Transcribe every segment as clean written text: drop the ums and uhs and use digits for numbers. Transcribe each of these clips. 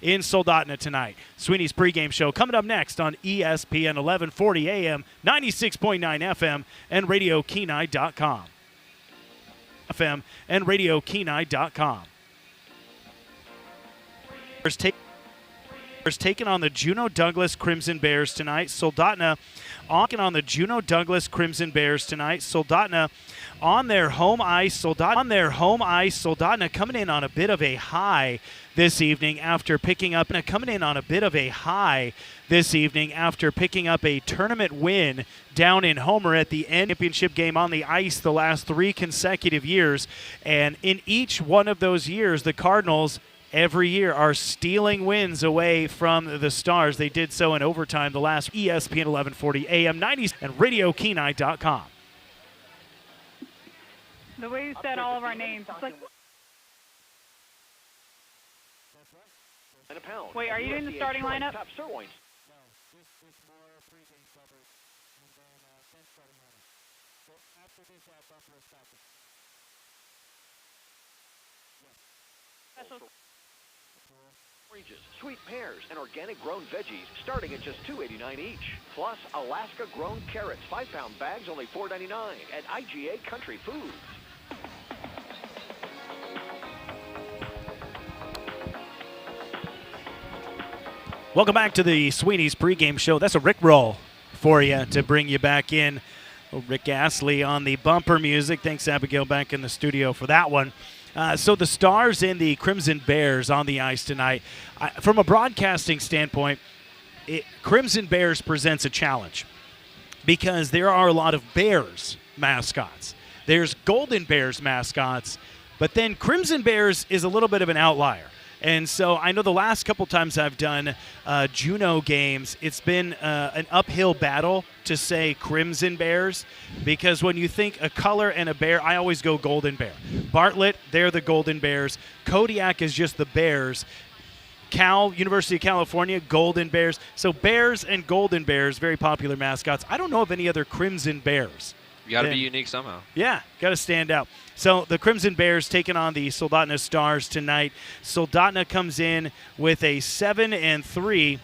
in Soldotna tonight. Sweeney's pregame show coming up next on ESPN 1140 AM, 96.9 FM, and RadioKenai.com. FM and RadioKenai.com. Taking on the Juneau Douglas Crimson Bears tonight. Soldotna on the Juneau Douglas Crimson Bears tonight. Soldotna on their home ice. Soldotna coming in on a bit of a high this evening after picking up a tournament win down in Homer at the end championship game on the ice the last 3 consecutive years. And in each one of those years, the Cardinals every year are stealing wins away from the Stars. They did so in overtime the last ESPN 1140 AM 90s and RadioKenai.com. The way you said all of our names, it's like... Wait, are you doing the starting lineup? Top sirloins. No, this is more pregame coverage and then starting lineup. So after this, bumper is back. Special. Oranges, sweet pears, and organic grown veggies starting at just $2.89 each. Plus Alaska grown carrots, 5-pound bags, only $4.99 at IGA Country Foods. Welcome back to the Sweeney's pregame show. That's a Rickroll for you to bring you back in. Rick Astley on the bumper music. Thanks, Abigail, back in the studio for that one. So the Stars and the Crimson Bears on the ice tonight. From a broadcasting standpoint, Crimson Bears presents a challenge because there are a lot of Bears mascots. There's Golden Bears mascots, but then Crimson Bears is a little bit of an outlier. And so I know the last couple times I've done Juneau games, it's been an uphill battle to say Crimson Bears because when you think a color and a bear, I always go Golden Bear. Bartlett, they're the Golden Bears. Kodiak is just the Bears. University of California, Golden Bears. So Bears and Golden Bears, very popular mascots. I don't know of any other Crimson Bears. You got to be unique somehow. Yeah, got to stand out. So the Crimson Bears taking on the Soldotna Stars tonight. Soldotna comes in with a 7-3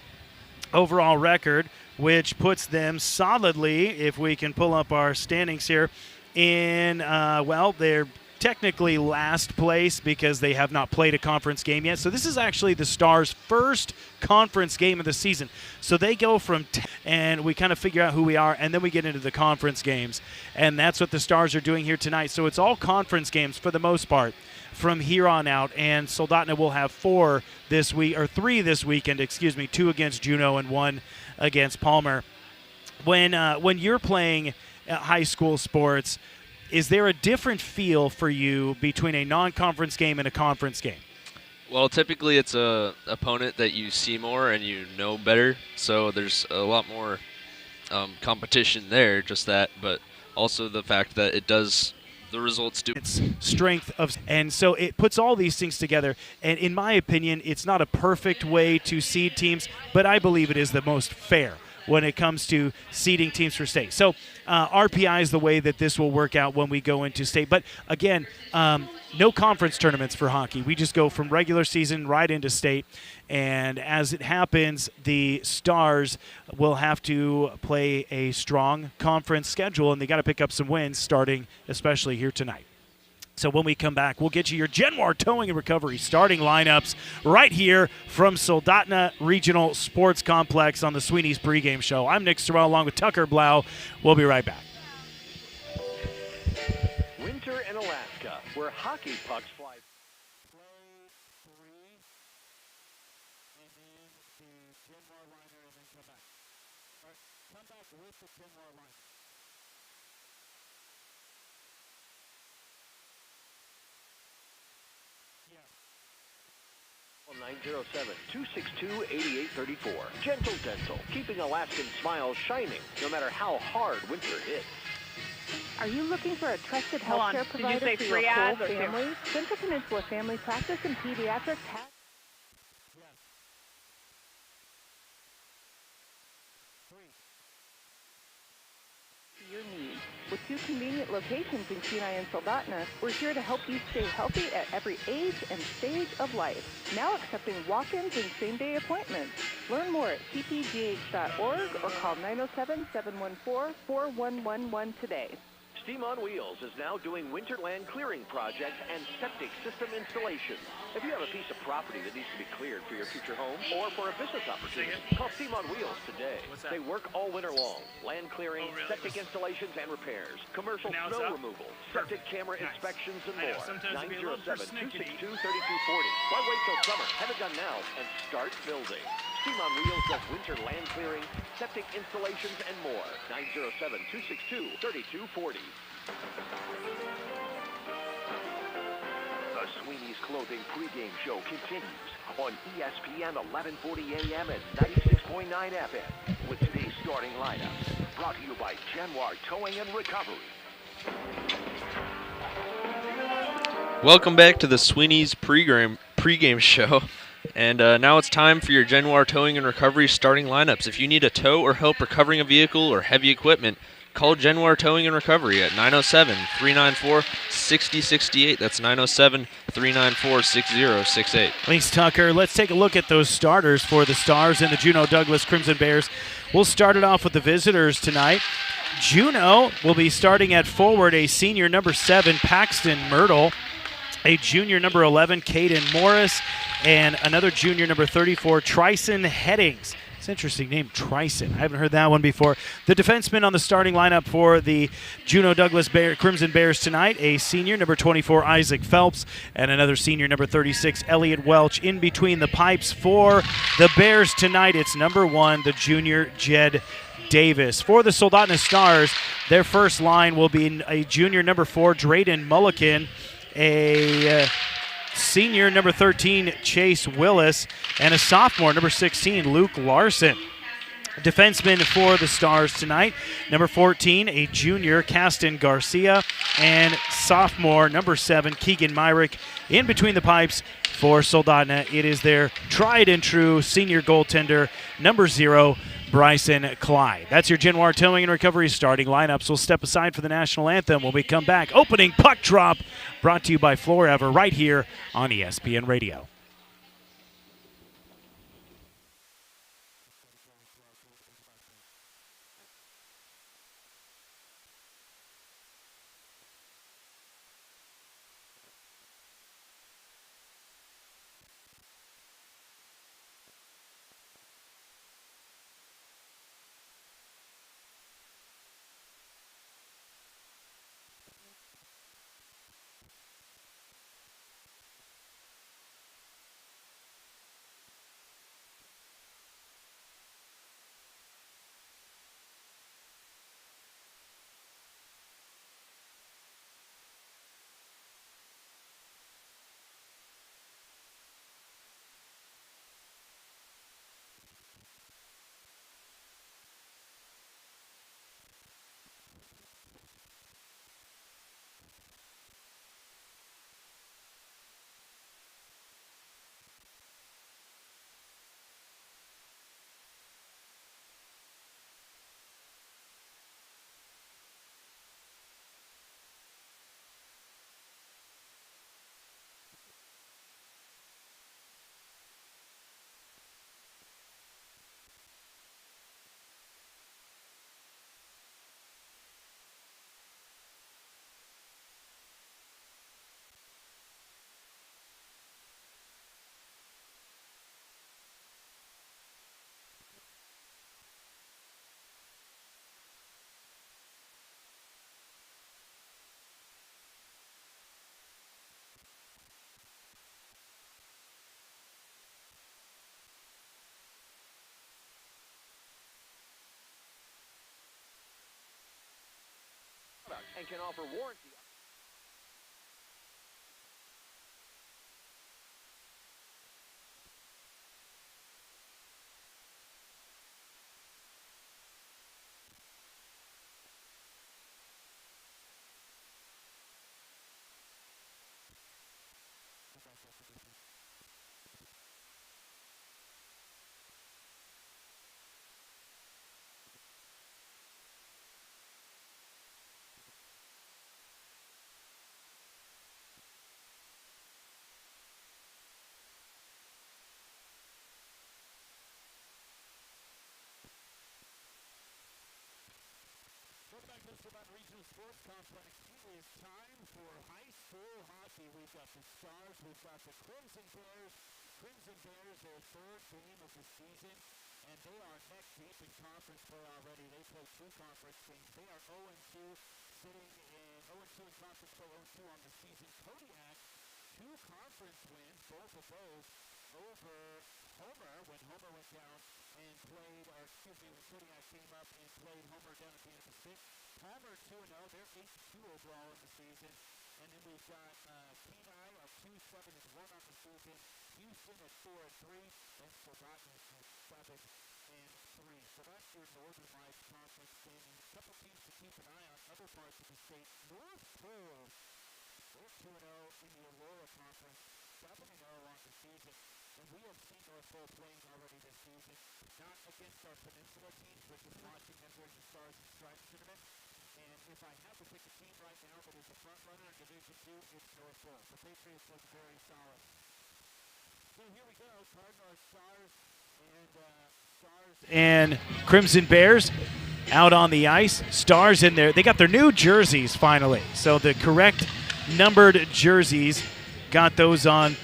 overall record, which puts them solidly, if we can pull up our standings here, in, they're technically last place because they have not played a conference game yet. So this is actually the Stars' first conference game of the season. So they go from 10, and we kind of figure out who we are, and then we get into the conference games. And that's what the Stars are doing here tonight. So it's all conference games for the most part from here on out. And Soldotna will have 3 this weekend, 2 against Juneau and 1 against Palmer. When you're playing high school sports, is there a different feel for you between a non-conference game and a conference game? Well, typically it's a opponent that you see more and you know better, so there's a lot more competition there, just that, but also the fact that the results do. It's strength of, and so it puts all these things together, and in my opinion, it's not a perfect way to seed teams, but I believe it is the most fair when it comes to seeding teams for state. So RPI is the way that this will work out when we go into state. But again, no conference tournaments for hockey. We just go from regular season right into state. And as it happens, the Stars will have to play a strong conference schedule, and they got to pick up some wins starting especially here tonight. So when we come back, we'll get you your Genwar Towing and Recovery starting lineups right here from Soldotna Regional Sports Complex on the Sweeney's pregame show. I'm Nick Sorrell along with Tucker Blau. We'll be right back. Winter in Alaska, where hockey pucks fly. Come back with the Genwar line. 907-262-8834. Gentle Dental, keeping Alaskan smiles shining no matter how hard winter hits. Are you looking for a trusted healthcare provider for your whole family? Central Peninsula Family Practice and Pediatrics has... Your needs. With with 2 convenient locations in Kenai and Soldotna, we're here to help you stay healthy at every age and stage of life. Now accepting walk-ins and same-day appointments. Learn more at cpgh.org or call 907-714-4111 today. Steam on Wheels is now doing winter land clearing projects and septic system installations. If you have a piece of property that needs to be cleared for your future home or for a business opportunity, call Steam on Wheels today. They work all winter long. Land clearing, septic installations and repairs, commercial snow removal, septic camera inspections, and more. 907-262-3240. Why wait till summer? Have it done now and start building. Steam on Wheels does winter land clearing, septic installations, and more. 907-262-3240. The Sweeney's Clothing pregame show continues on ESPN 1140 AM and 96.9 FM with today's starting lineups. Brought to you by Januar Towing and Recovery. Welcome back to the Sweeney's pregame show. And now it's time for your Januar Towing and Recovery starting lineups. If you need a tow or help recovering a vehicle or heavy equipment, call Januar Towing and Recovery at 907-394-6068. That's 907-394-6068. Thanks, Tucker. Let's take a look at those starters for the Stars and the Juneau Douglas Crimson Bears. We'll start it off with the visitors tonight. Juneau will be starting at forward, a senior number 7, Paxton Myrtle, a junior number 11, Caden Morris, and another junior number 34, Trison Headings. It's an interesting name, Trison. I haven't heard that one before. The defenseman on the starting lineup for the Juneau Douglas Crimson Bears tonight, a senior number 24, Isaac Phelps, and another senior number 36, Elliot Welch. In between the pipes for the Bears tonight, it's number 1, the junior Jed Davis. For the Soldotna Stars, their first line will be a junior number 4, Drayden Mulliken, a senior number 13, Chase Willis, and a sophomore number 16, Luke Larson. Defensemen for the Stars tonight, number 14, a junior, Caston Garcia, and sophomore number 7, Keegan Myrick. In between the pipes for Soldotna, it is their tried and true senior goaltender, number 0, Bryson Clyde. That's your Januar Towing and Recovery starting lineups. We'll step aside for the national anthem when we come back. Opening puck drop brought to you by Florever right here on ESPN Radio. And can offer warranty. Soldotna Regional Sports Complex. It is time for high school hockey. We've got the Stars, we've got the Crimson Bears. Crimson Bears, their third game of the season, and they are neck deep in conference play already. They played 2 conference games. They are 0-2, sitting in 0-2 in conference play, 0-2 on the season. Kodiak, 2 conference wins, both of those over Homer when Homer went down and played, or excuse me, when Kodiak came up and played Homer down at the end of the stick. Palmer 2-0, they're 8-2 overall in the season. And then we've got Kenai at 2-7-1 on the season. Houston at 4-3, and Soldotna at 7-3. So that's your Northern Lights Conference standing. A couple teams to keep an eye on. Other parts of the state. North Pole, they're 2-0 in the Aurora Conference, 7-0 on the season. And we have seen North Pole playing already this season. Not against our Peninsula teams, but just watching them during the Stars and Stripes tournament. And if I have to pick a team right now that is a front runner in Division II, it's North Pole. The Patriots look very solid. So here we go, Cardinal Stars and Crimson Bears out on the ice. Stars in there. They got their new jerseys finally. So the correct numbered jerseys, got those on.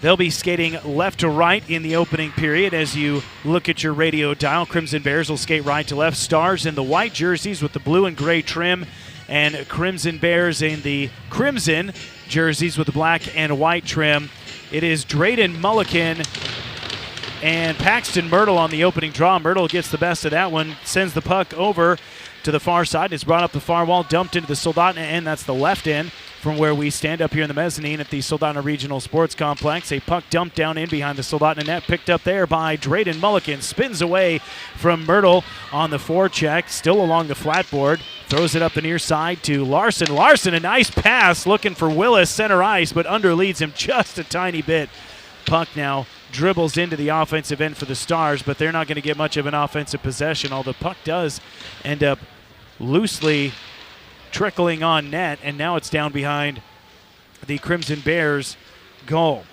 They'll be skating left to right in the opening period as you look at your radio dial. Crimson Bears will skate right to left. Stars in the white jerseys with the blue and gray trim, and Crimson Bears in the crimson jerseys with the black and white trim. It is Drayden Mulliken and Paxton Myrtle on the opening draw. Myrtle gets the best of that one, sends the puck over to the far side. It's brought up the far wall, dumped into the Soldotna end. That's the left end from where we stand up here in the mezzanine at the Soldotna Regional Sports Complex. A puck dumped down in behind the Soldotna net, picked up there by Drayden Mulliken. Spins away from Myrtle on the forecheck, still along the flat board. Throws it up the near side to Larson. Larson, a nice pass, looking for Willis, center ice, but underleads him just a tiny bit. Puck now dribbles into the offensive end for the Stars, but they're not going to get much of an offensive possession, although the puck does end up loosely trickling on net, and now it's down behind the Crimson Bears goal.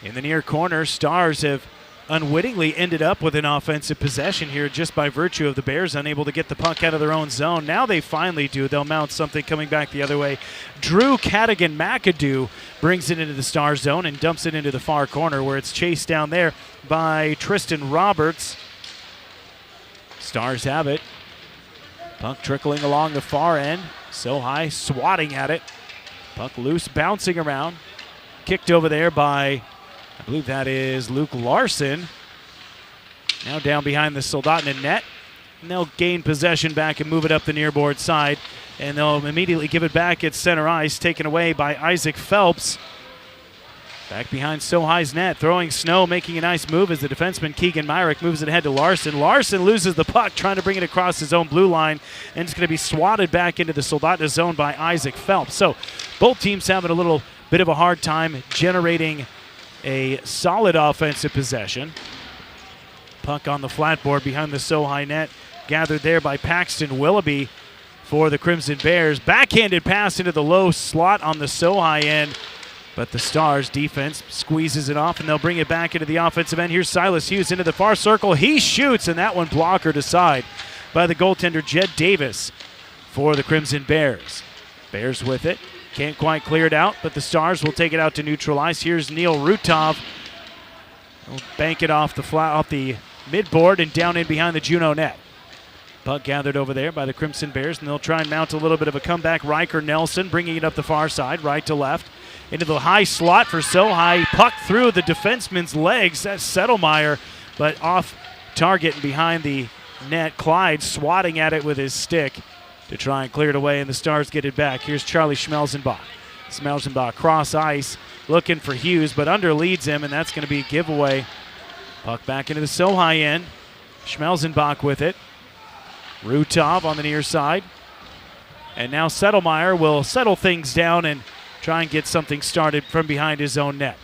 In the near corner, Stars have unwittingly ended up with an offensive possession here just by virtue of the Bears unable to get the puck out of their own zone. Now they finally do. They'll mount something coming back the other way. Drew Cadigan-McAdoo brings it into the Star zone and dumps it into the far corner where it's chased down there by Tristan Roberts. Stars have it. Puck trickling along the far end. SOHI swatting at it. Puck loose, bouncing around. Kicked over there by, I believe that is Luke Larson. Now down behind the Soldotna net. And they'll gain possession back and move it up the near board side. And they'll immediately give it back at center ice, taken away by Isaac Phelps. Back behind SOHI's net, throwing snow, making a nice move as the defenseman Keegan Myrick moves it ahead to Larson. Larson loses the puck, trying to bring it across his own blue line, and it's going to be swatted back into the Soldotna zone by Isaac Phelps. So both teams having a little bit of a hard time generating a solid offensive possession. Puck on the flat board behind the SOHI net, gathered there by Paxton Willoughby for the Crimson Bears. Backhanded pass into the low slot on the SOHI end. But the Stars defense squeezes it off, and they'll bring it back into the offensive end. Here's Silas Hughes into the far circle. He shoots, and that one blockered aside by the goaltender Jed Davis for the Crimson Bears. Bears with it. Can't quite clear it out, but the Stars will take it out to neutral ice. Here's Neil Rutov. He'll bank it off the midboard and down in behind the Juneau net. Puck gathered over there by the Crimson Bears, and they'll try and mount a little bit of a comeback. Riker Nelson bringing it up the far side, right to left. Into the high slot for SOHI. Puck through the defenseman's legs. That's Settlemeyer, but off target and behind the net. Clyde swatting at it with his stick to try and clear it away, and the Stars get it back. Here's Charlie Schmelzenbach. Schmelzenbach cross ice, looking for Hughes, but underleads him, and that's going to be a giveaway. Puck back into the SOHI end. Schmelzenbach with it. Rutov on the near side. And now Settlemeyer will settle things down and try and get something started from behind his own net.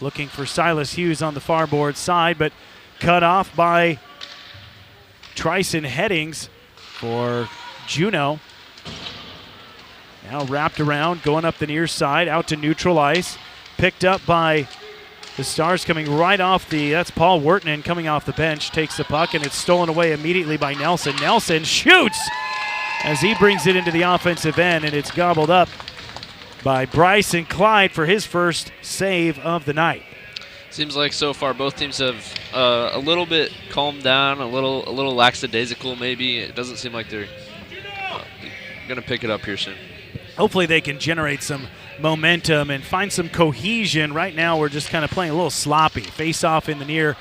Looking for Silas Hughes on the far board side, but cut off by Tryson Headings for Juneau. Now wrapped around, going up the near side, out to neutral ice. Picked up by The Stars coming right off that's Paul Wertman coming off the bench, takes the puck, and it's stolen away immediately by Nelson. Nelson shoots as he brings it into the offensive end, and it's gobbled up by Bryson Clyde for his first save of the night. Seems like so far both teams have a little bit calmed down, a little lackadaisical maybe. It doesn't seem like they're going to pick it up here soon. Hopefully they can generate some momentum and find some cohesion. Right now we're just kind of playing a little sloppy. Face off in the near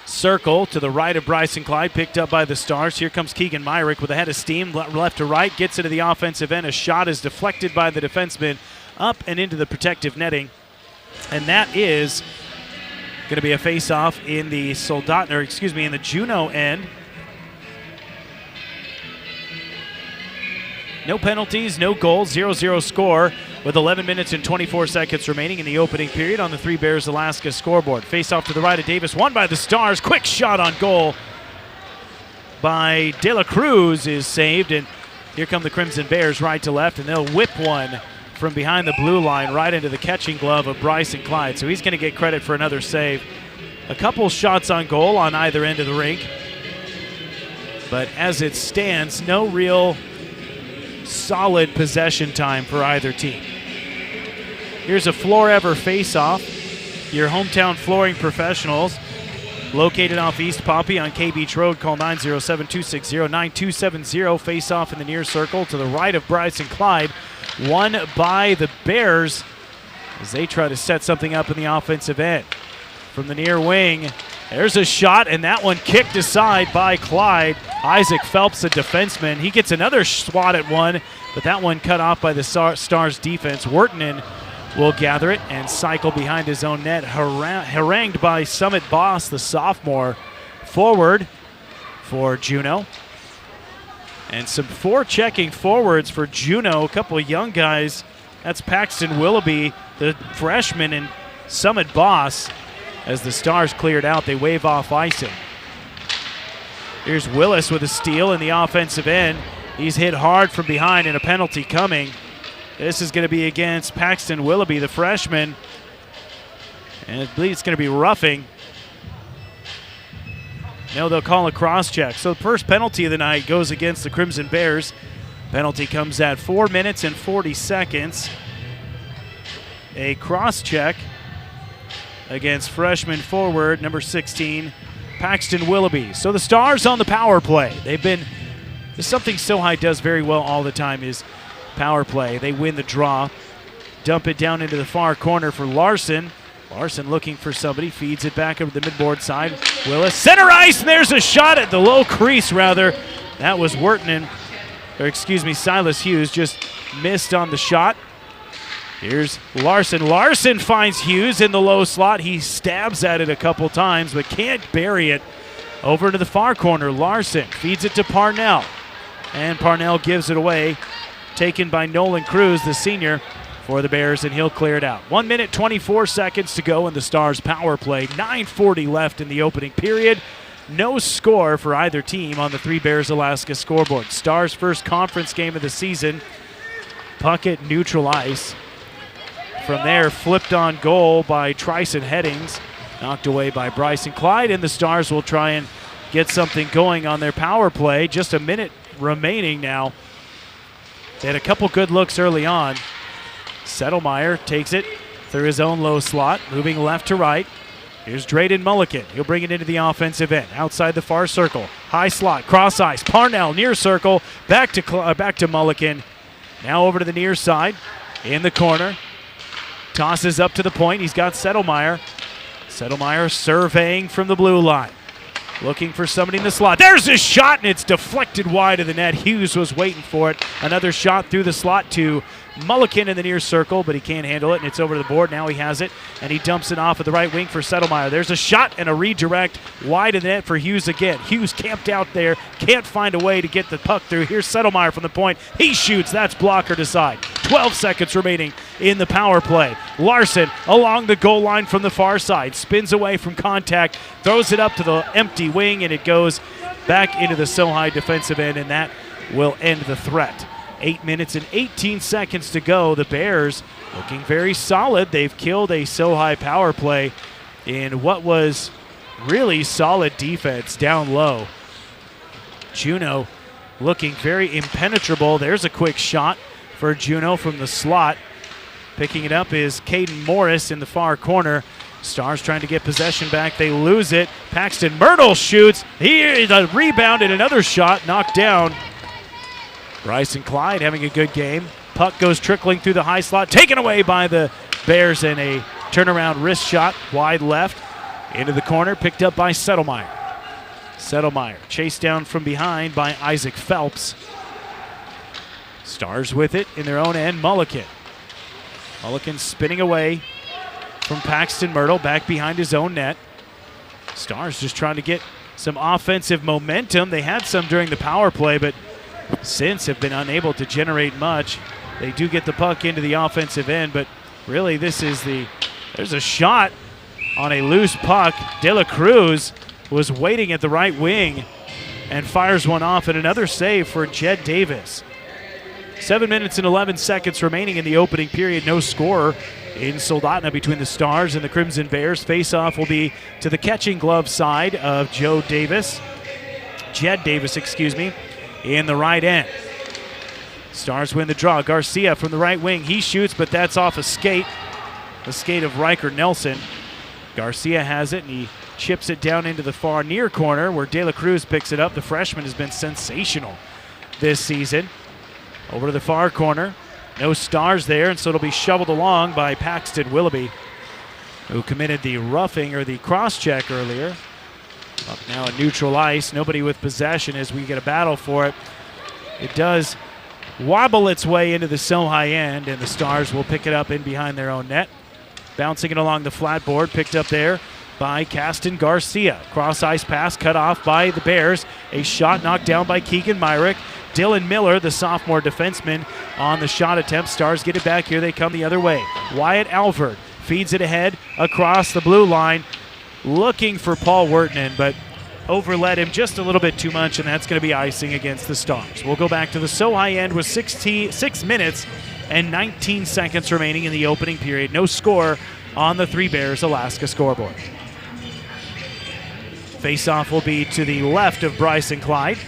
circle to the right of Bryson Clyde, picked up by the Stars. Here comes Keegan Myrick with a head of steam, left to right, gets into the offensive end. A shot is deflected by the defenseman up and into the protective netting. And that is going to be a face-off in the in the Juneau end. No penalties, no goals, 0-0 score with 11 minutes and 24 seconds remaining in the opening period on the Three Bears Alaska scoreboard. Face off to the right of Davis, won by the Stars. Quick shot on goal by De La Cruz is saved, and here come the Crimson Bears right to left, and they'll whip one from behind the blue line right into the catching glove of Bryson Clyde. So he's going to get credit for another save. A couple shots on goal on either end of the rink, but as it stands, no real solid possession time for either team. Here's a Floor Ever face-off. Your hometown flooring professionals, located off East Poppy on K Beach Road. Call 907-260-9270. Face-off in the near circle to the right of Bryson Clyde. Won by the Bears as they try to set something up in the offensive end. From the near wing, there's a shot, and that one kicked aside by Clyde. Isaac Phelps, a defenseman. He gets another swat at one, but that one cut off by the Stars defense. Wertman will gather it and cycle behind his own net, harangued by Summit Boss, the sophomore forward for Juneau. And some forechecking forwards for Juneau, a couple of young guys. That's Paxton Willoughby, the freshman, and Summit Boss. As the Stars cleared out, they wave off icing. Here's Willis with a steal in the offensive end. He's hit hard from behind and a penalty coming. This is going to be against Paxton Willoughby, the freshman. And I believe it's going to be roughing. No, they'll call a cross-check. So the first penalty of the night goes against the Crimson Bears. Penalty comes at 4 minutes and 40 seconds. A cross-check against freshman forward, number 16, Paxton Willoughby. So the Stars on the power play. There's something SOHI does very well all the time is power play. They win the draw. Dump it down into the far corner for Larson. Larson looking for somebody, feeds it back over the midboard side. Willis, center ice, and there's a shot at the low crease, rather. That was Silas Hughes just missed on the shot. Here's Larson. Larson finds Hughes in the low slot. He stabs at it a couple times, but can't bury it. Over to the far corner, Larson feeds it to Parnell. And Parnell gives it away. Taken by Nolan Cruz, the senior, for the Bears, and he'll clear it out. 1 minute, 24 seconds to go in the Stars' power play. 9:40 left in the opening period. No score for either team on the Three Bears Alaska scoreboard. Stars' first conference game of the season. Puck at neutral ice. From there, flipped on goal by Tryson Headings. Knocked away by Bryson Clyde, and the Stars will try and get something going on their power play. Just a minute remaining now. They had a couple good looks early on. Settlemeyer takes it through his own low slot, moving left to right. Here's Drayden Mulliken. He'll bring it into the offensive end, outside the far circle. High slot, cross ice. Parnell near circle, back to Mulliken. Now over to the near side, in the corner. Tosses up to the point. He's got Settlemeyer. Settlemeyer surveying from the blue line. Looking for somebody in the slot. There's a shot, and it's deflected wide of the net. Hughes was waiting for it. Another shot through the slot to Mulliken in the near circle, but he can't handle it, and it's over to the board. Now he has it, and he dumps it off at the right wing for Settlemeyer. There's a shot and a redirect wide of the net for Hughes again. Hughes camped out there, can't find a way to get the puck through. Here's Settlemeyer from the point. He shoots. That's blocker to side. 12 seconds remaining in the power play. Larson along the goal line from the far side. Spins away from contact, throws it up to the empty wing, and it goes back into the SOHI defensive end, and that will end the threat. 8 minutes and 18 seconds to go. The Bears looking very solid. They've killed a SOHI power play in what was really solid defense down low. Juneau looking very impenetrable. There's a quick shot for Juneau from the slot. Picking it up is Caden Morris in the far corner. Stars trying to get possession back. They lose it. Paxton Myrtle shoots. Here's a rebound and another shot knocked down. Bryson Clyde having a good game. Puck goes trickling through the high slot. Taken away by the Bears and a turnaround wrist shot wide left into the corner. Picked up by Settlemeyer. Settlemeyer chased down from behind by Isaac Phelps. Stars with it in their own end. Mulliken spinning away from Paxton Myrtle back behind his own net. Stars just trying to get some offensive momentum. They had some during the power play, but since have been unable to generate much. They do get the puck into the offensive end, but really there's a shot on a loose puck. De La Cruz was waiting at the right wing and fires one off, and another save for Jed Davis. 7 minutes and 11 seconds remaining in the opening period. No score in Soldotna between the Stars and the Crimson Bears. Face-off will be to the catching glove side of Jed Davis, in the right end. Stars win the draw. Garcia from the right wing. He shoots, but that's off a skate of Riker Nelson. Garcia has it, and he chips it down into the far near corner where De La Cruz picks it up. The freshman has been sensational this season. Over to the far corner. No Stars there, and so it'll be shoveled along by Paxton Willoughby, who committed the roughing or the cross-check earlier. Up now at neutral ice. Nobody with possession as we get a battle for it. It does wobble its way into the SOHI end, and the Stars will pick it up in behind their own net. Bouncing it along the flat board, picked up there by Caston Garcia. Cross ice pass cut off by the Bears. A shot knocked down by Keegan Myrick. Dylan Miller, the sophomore defenseman, on the shot attempt. Stars get it back. Here they come the other way. Wyatt Alvord feeds it ahead across the blue line, looking for Paul Wirtman, but overled him just a little bit too much, and that's going to be icing against the Stars. We'll go back to the SOHI end with 6 minutes and 19 seconds remaining in the opening period. No score on the Three Bears Alaska scoreboard. Face-off will be to the left of Bryson Clyde.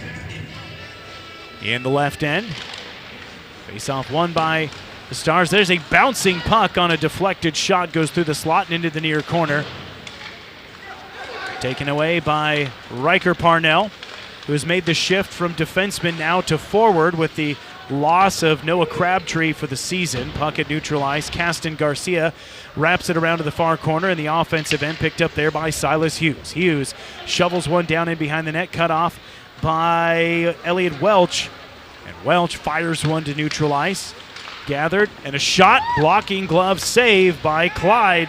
In the left end. Face-off won by the Stars. There's a bouncing puck on a deflected shot. Goes through the slot and into the near corner. Taken away by Riker Parnell, who has made the shift from defenseman now to forward with the loss of Noah Crabtree for the season. Puck at neutral ice. Caston Garcia wraps it around to the far corner, and the offensive end picked up there by Silas Hughes. Hughes shovels one down in behind the net, cut off by Elliot Welch, and Welch fires one to neutral ice. Gathered, and a shot, blocking glove save by Clyde.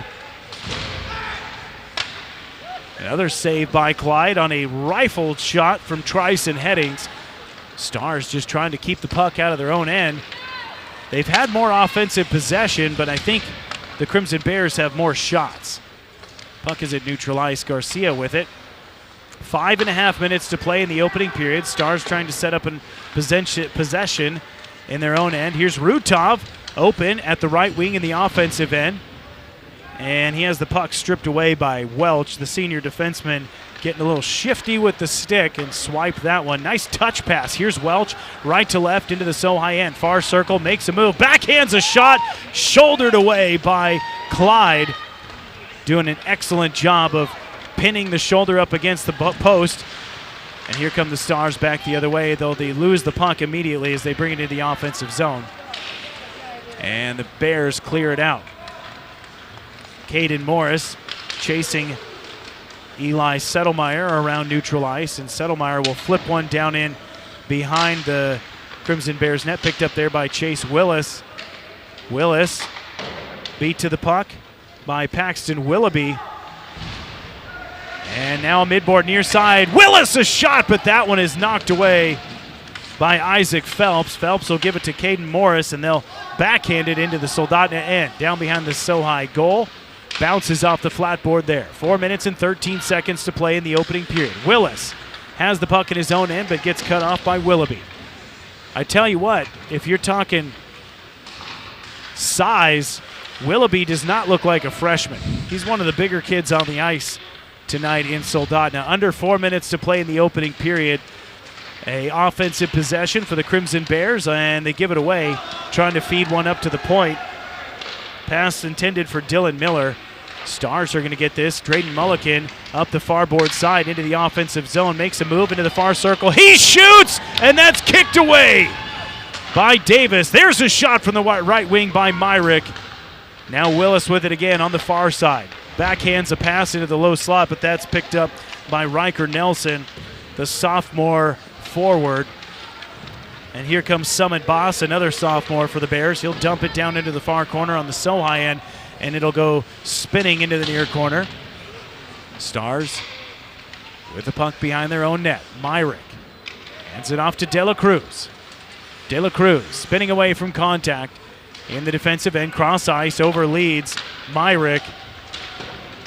Another save by Clyde on a rifled shot from Tryson Headings. Stars just trying to keep the puck out of their own end. They've had more offensive possession, but I think the Crimson Bears have more shots. Puck is at neutral ice. Garcia with it. 5.5 minutes to play in the opening period. Stars trying to set up a possession in their own end. Here's Rutov open at the right wing in the offensive end. And he has the puck stripped away by Welch, the senior defenseman, getting a little shifty with the stick and swiped that one. Nice touch pass. Here's Welch, right to left into the SOHI end. Far circle, makes a move, backhands a shot, shouldered away by Clyde. Doing an excellent job of pinning the shoulder up against the post. And here come the Stars back the other way, though they lose the puck immediately as they bring it into the offensive zone. And the Bears clear it out. Caden Morris chasing Eli Settlemeyer around neutral ice, and Settlemeyer will flip one down in behind the Crimson Bears net, picked up there by Chase Willis. Willis beat to the puck by Paxton Willoughby. And now a midboard near side. Willis a shot, but that one is knocked away by Isaac Phelps. Phelps will give it to Caden Morris, and they'll backhand it into the Soldotna end. Down behind the SOHI goal. Bounces off the flat board there. 4 minutes and 13 seconds to play in the opening period. Willis has the puck in his own end, but gets cut off by Willoughby. I tell you what, if you're talking size, Willoughby does not look like a freshman. He's one of the bigger kids on the ice tonight in Soldotna. Under 4 minutes to play in the opening period. A offensive possession for the Crimson Bears, and they give it away, trying to feed one up to the point. Pass intended for Dylan Miller. Stars are going to get this. Drayden Mulliken up the far board side into the offensive zone, makes a move into the far circle. He shoots, and that's kicked away by Davis. There's a shot from the right wing by Myrick. Now Willis with it again on the far side. Backhands a pass into the low slot, but that's picked up by Riker Nelson, the sophomore forward. And here comes Summit Boss, another sophomore for the Bears. He'll dump it down into the far corner on the SOHI end, and it'll go spinning into the near corner. Stars with the puck behind their own net. Myrick hands it off to De La Cruz. De La Cruz spinning away from contact in the defensive end. Cross ice over leads Myrick.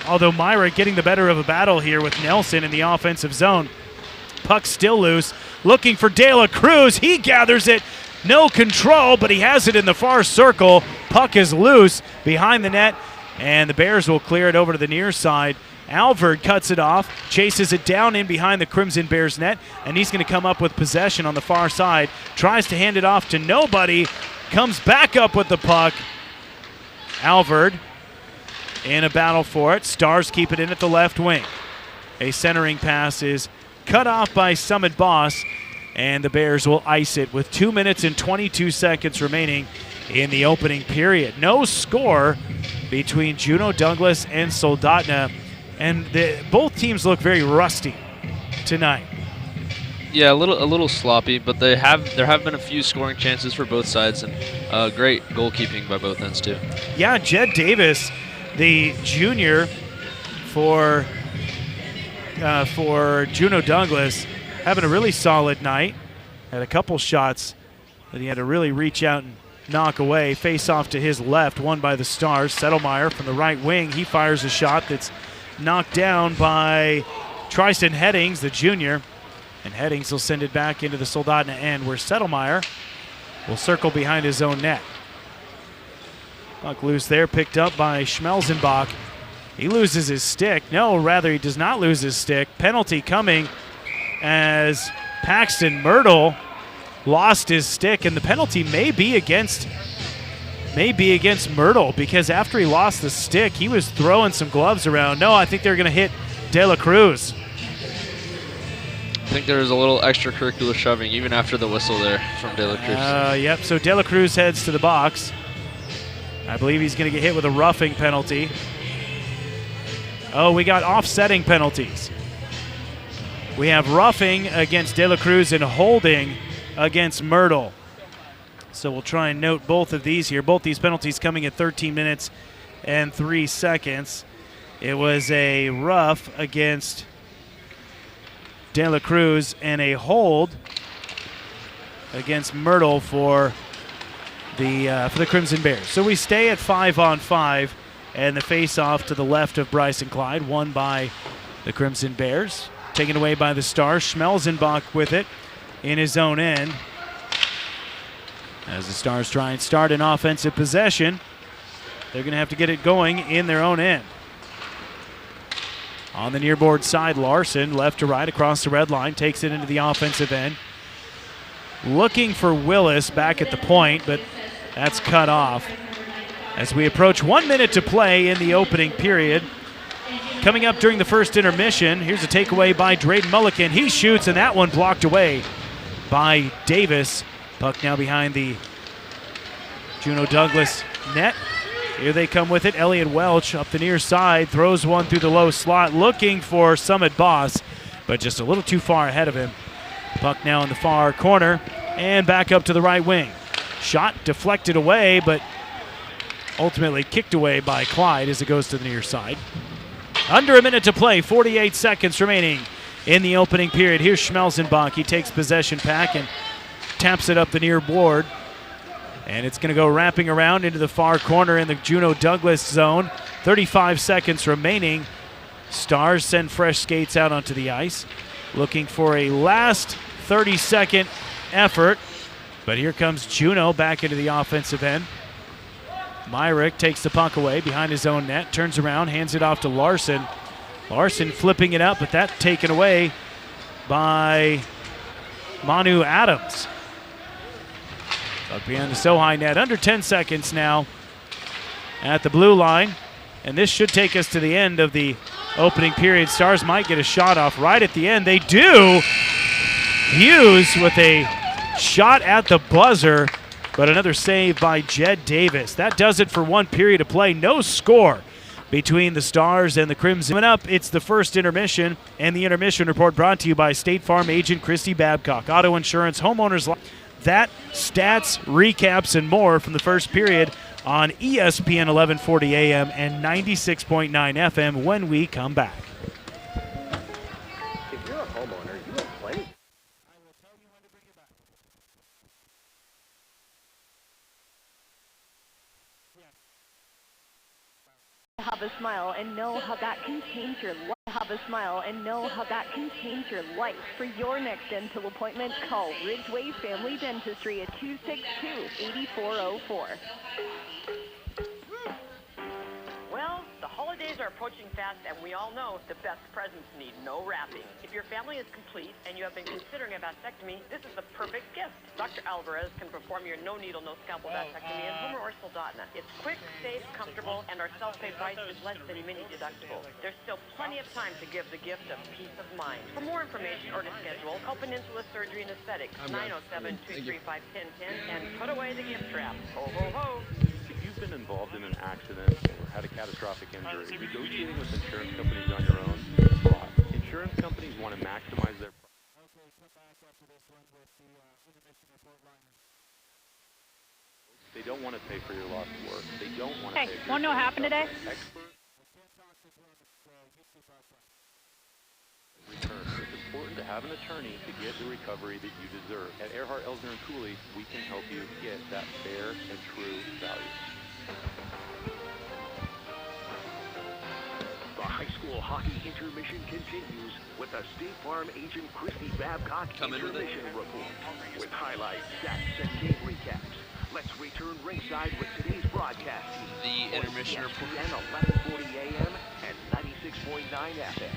Although Myrick getting the better of a battle here with Nelson in the offensive zone. Puck still loose. Looking for De La Cruz. He gathers it. No control, but he has it in the far circle. Puck is loose behind the net, and the Bears will clear it over to the near side. Alvord cuts it off, chases it down in behind the Crimson Bears net, and he's going to come up with possession on the far side. Tries to hand it off to nobody. Comes back up with the puck. Alvord in a battle for it. Stars keep it in at the left wing. A centering pass is cut off by Summit Boss, and the Bears will ice it with 2 minutes and 22 seconds remaining in the opening period. No score between Juneau Douglas and Soldotna, and both teams look very rusty tonight. Yeah, a little sloppy, but there have been a few scoring chances for both sides, and great goalkeeping by both ends too. Yeah, Jed Davis, the junior for Juneau Douglas, having a really solid night. Had a couple shots that he had to really reach out and knock away. Face off to his left, won by the Stars. Settlemeyer from the right wing, he fires a shot that's knocked down by Tristan Headings, the junior. And Headings will send it back into the Soldotna end, where Settlemeyer will circle behind his own net. Puck loose there, picked up by Schmelzenbach. He loses his stick. No, rather he does not lose his stick. Penalty coming as Paxton Myrtle lost his stick, and the penalty may be against Myrtle, because after he lost the stick, he was throwing some gloves around. No, I think they're going to hit De La Cruz. I think there was a little extracurricular shoving even after the whistle there from De La Cruz. Yep, so De La Cruz heads to the box. I believe he's going to get hit with a roughing penalty. Oh, we got offsetting penalties. We have roughing against De La Cruz and holding against Myrtle. So we'll try and note both of these here. Both these penalties coming at 13 minutes and 3 seconds. It was a rough against De La Cruz and a hold against Myrtle for the Crimson Bears. So we stay at 5-on-5, and the face-off to the left of Bryson Clyde, won by the Crimson Bears. Taken away by the Stars. Schmelzenbach with it in his own end. As the Stars try and start an offensive possession, they're going to have to get it going in their own end. On the near board side, Larson, left to right across the red line, takes it into the offensive end. Looking for Willis back at the point, but that's cut off. As we approach 1 minute to play in the opening period. Coming up during the first intermission, here's a takeaway by Drayden Mulliken. He shoots, and that one blocked away by Davis. Puck now behind the Juneau Douglas net. Here they come with it. Elliott Welch up the near side, throws one through the low slot, looking for Summit Boss, but just a little too far ahead of him. Puck now in the far corner, and back up to the right wing. Shot deflected away, but ultimately kicked away by Clyde as it goes to the near side. Under a minute to play, 48 seconds remaining in the opening period. Here's Schmelzenbach. He takes possession back and taps it up the near board. And it's going to go wrapping around into the far corner in the Juneau Douglas zone. 35 seconds remaining. Stars send fresh skates out onto the ice, looking for a last 30-second effort. But here comes Juneau back into the offensive end. Myrick takes the puck away behind his own net, turns around, hands it off to Larson. Larson flipping it up, but that taken away by Manu Adams. Up behind the SOHI net, under 10 seconds now at the blue line. And this should take us to the end of the opening period. Stars might get a shot off right at the end. They do. Hughes with a shot at the buzzer, but another save by Jed Davis. That does it for one period of play. No score between the Stars and the Crimson. Coming up, it's the first intermission, and the intermission report brought to you by State Farm agent Christy Babcock. Auto insurance, homeowners. That, stats, recaps, and more from the first period on ESPN 1140 AM and 96.9 FM when we come back. If you're a homeowner, you have plenty. I will tell you when to bring it back. Have a smile and know how that can change your life. Have a smile and know how that can change your life. For your next dental appointment, call Ridgeway Family Dentistry at 262-8404. Well, the holidays are approaching fast, and we all know the best presents need no wrapping. If your family is complete and you have been considering a vasectomy, this is the perfect gift. Dr. Alvarez can perform your no-needle, no-scalpel vasectomy in Homer or Soldotna. It's quick, safe, comfortable, and our self-pay price is less than mini-deductible. There's still plenty of time to give the gift of peace of mind. For more information or to schedule, call Peninsula Surgery and Aesthetics, 907-235-1010, and put away the gift trap. Ho, ho, ho. If you've been involved in an accident or had a catastrophic injury, negotiating with insurance companies on your own is fraud. Insurance companies want to maximize their profit. Okay, come back after this one with the intermission report liner. They don't want to pay for your lost work. They don't want to Hey, pay for wanna know what happened today? Experts return. It's important to have an attorney to get the recovery that you deserve. At Earhart, Elsner & Cooley, we can help you get that fair and true value. The high school hockey intermission continues with the State Farm agent Christy Babcock intermission report. With highlights, stats, and game recaps. Let's return ringside with today's broadcast team. The intermission report. ESPN 1140 AM and 96.9 FM.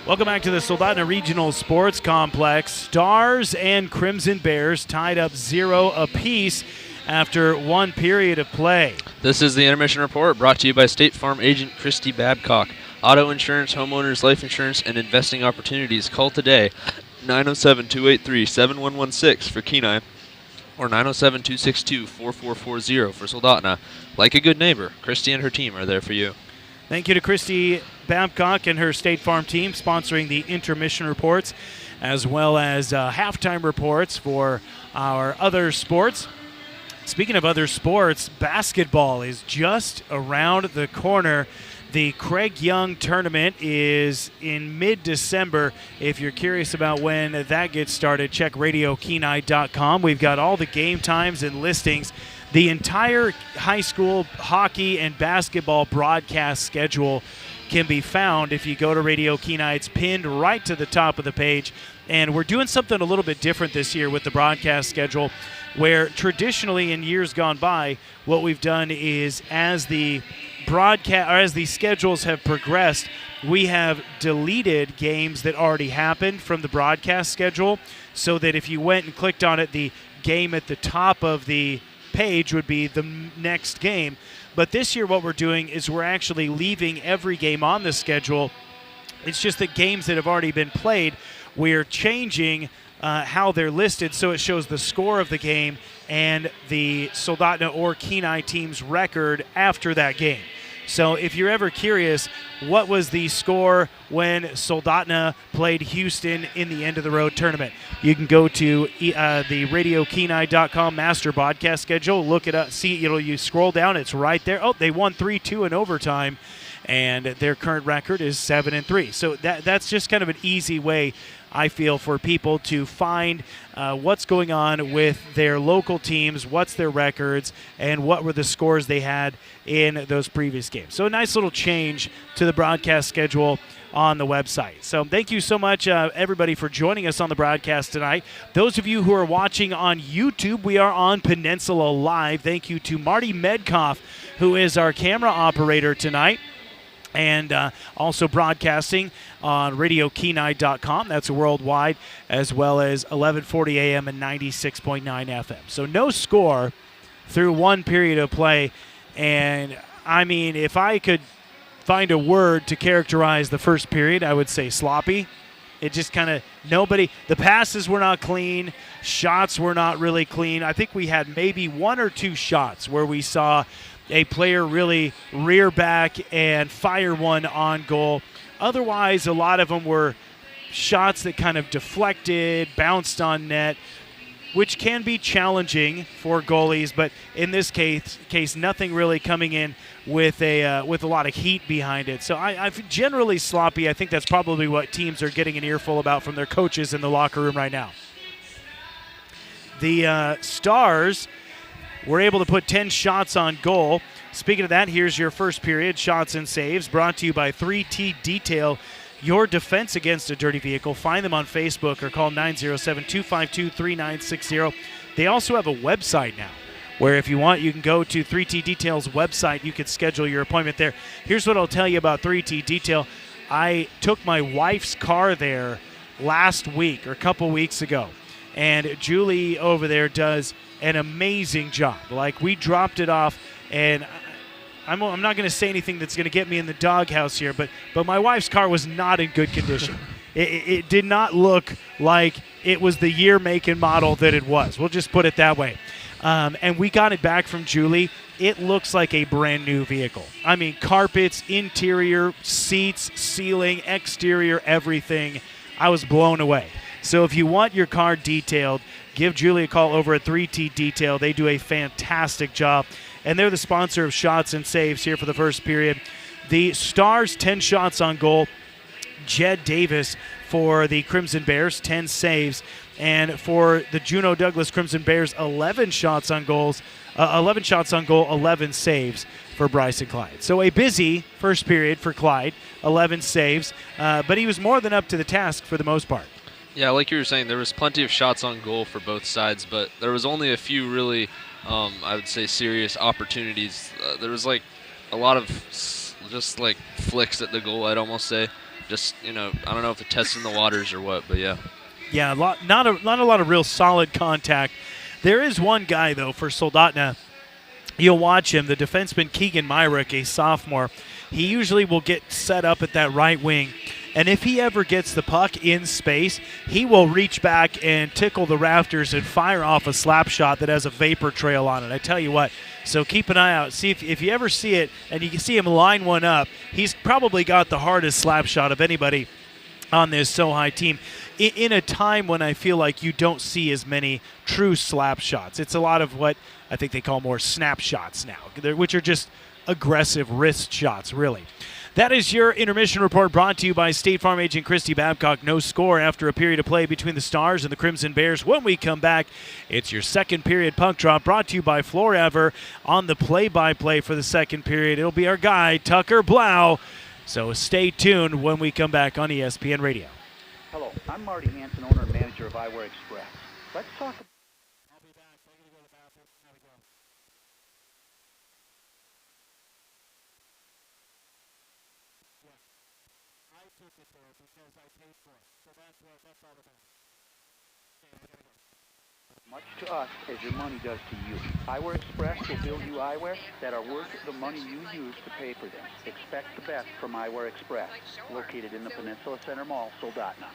Welcome back to the Soldotna Regional Sports Complex. Stars and Crimson Bears tied up 0 apiece after one period of play. This is the intermission report brought to you by State Farm agent Christy Babcock. Auto insurance, homeowners, life insurance, and investing opportunities. Call today, 907-283-7116 for Kenai, or 907-262-4440 for Soldotna. Like a good neighbor, Christy and her team are there for you. Thank you to Christy Babcock and her State Farm team sponsoring the intermission reports, as well as halftime reports for our other sports. Speaking of other sports, basketball is just around the corner. The Craig Young tournament is in mid-December. If you're curious about when that gets started, check RadioKenai.com. We've got all the game times and listings. The entire high school hockey and basketball broadcast schedule can be found if you go to Radio Kenai. It's pinned right to the top of the page. And we're doing something a little bit different this year with the broadcast schedule, where traditionally in years gone by, what we've done is as the broadcast or as the schedules have progressed, we have deleted games that already happened from the broadcast schedule, so that if you went and clicked on it, the game at the top of the page would be the next game. But this year what we're doing is we're actually leaving every game on the schedule. It's just that games that have already been played, we're changing how they're listed so it shows the score of the game and the Soldotna or Kenai team's record after that game. So if you're ever curious, what was the score when Soldotna played Houston in the end-of-the-road tournament? You can go to the RadioKenai.com master broadcast schedule, look it up, see, you scroll down, it's right there. Oh, they won 3-2 in overtime, and their current record is 7-3. So that's just kind of an easy way, I feel, for people to find what's going on with their local teams, what's their records, and what were the scores they had in those previous games. So a nice little change to the broadcast schedule on the website. So thank you so much, everybody, for joining us on the broadcast tonight. Those of you who are watching on YouTube, we are on Peninsula Live. Thank you to Marty Medkoff, who is our camera operator tonight, and also broadcasting on RadioKenai.com. That's worldwide, as well as 1140 AM and 96.9 FM. So no score through one period of play. And, I mean, if I could find a word to characterize the first period, I would say sloppy. It just kind of the passes were not clean, shots were not really clean. I think we had maybe one or two shots where we saw a player really rear back and fire one on goal. Otherwise, a lot of them were shots that kind of deflected, bounced on net, which can be challenging for goalies. But in this case, nothing really coming in with a lot of heat behind it. So I've generally sloppy. I think that's probably what teams are getting an earful about from their coaches in the locker room right now. The Stars were able to put 10 shots on goal. Speaking of that, here's your first period shots and saves, brought to you by 3T Detail, your defense against a dirty vehicle. Find them on Facebook or call 907-252-3960. They also have a website now where if you want, you can go to 3T Detail's website. You can schedule your appointment there. Here's what I'll tell you about 3T Detail. I took my wife's car there last week or a couple weeks ago, and Julie over there does an amazing job. Like, we dropped it off, and I'm not going to say anything that's going to get me in the doghouse here, but my wife's car was not in good condition. It did not look like it was the year, make, and model that it was. We'll just put it that way. And we got it back from Julie. It looks like a brand new vehicle. I mean, carpets, interior, seats, ceiling, exterior, everything. I was blown away. So if you want your car detailed, give Julie a call over at 3T Detail. They do a fantastic job. And they're the sponsor of Shots and Saves here for the first period. The Stars, 10 shots on goal. Jed Davis for the Crimson Bears, 10 saves. And for the Juneau Douglas Crimson Bears, 11 shots on goal, 11 saves for Bryson Clyde. So a busy first period for Clyde, 11 saves. But he was more than up to the task for the most part. Yeah, like you were saying, there was plenty of shots on goal for both sides, but there was only a few really, I would say, serious opportunities. There was like a lot of just like flicks at the goal, I'd almost say. Just, I don't know if it's testing the waters or what, but yeah. Yeah, not a lot of real solid contact. There is one guy, though, for Soldotna. You'll watch him, the defenseman Keegan Myrick, a sophomore. He usually will get set up at that right wing. And if he ever gets the puck in space, he will reach back and tickle the rafters and fire off a slap shot that has a vapor trail on it. I tell you what. So keep an eye out. See if you ever see it and you can see him line one up, he's probably got the hardest slap shot of anybody on this SOHI team. In a time when I feel like you don't see as many true slap shots. It's a lot of what I think they call more snapshots now, which are just aggressive wrist shots, really. That is your intermission report brought to you by State Farm agent Christy Babcock. No score after a period of play between the Stars and the Crimson Bears. When we come back, it's your second period puck drop brought to you by Florever on the play-by-play for the second period. It'll be our guy, Tucker Blau. So stay tuned when we come back on ESPN Radio. Hello, I'm Marty Hansen, owner and manager of Eyewear Express. Let's talk about... I'll be back. I'm going to go to the bathroom. There we go. Yeah. I took it there because I paid for it. So that's all that matters. Okay, I got to go. Much to us as your money does to you. Eyewear Express will build you eyewear that are worth the money you use to pay for them. Expect the best from Eyewear Express, located in the Peninsula Center Mall, Soldotna.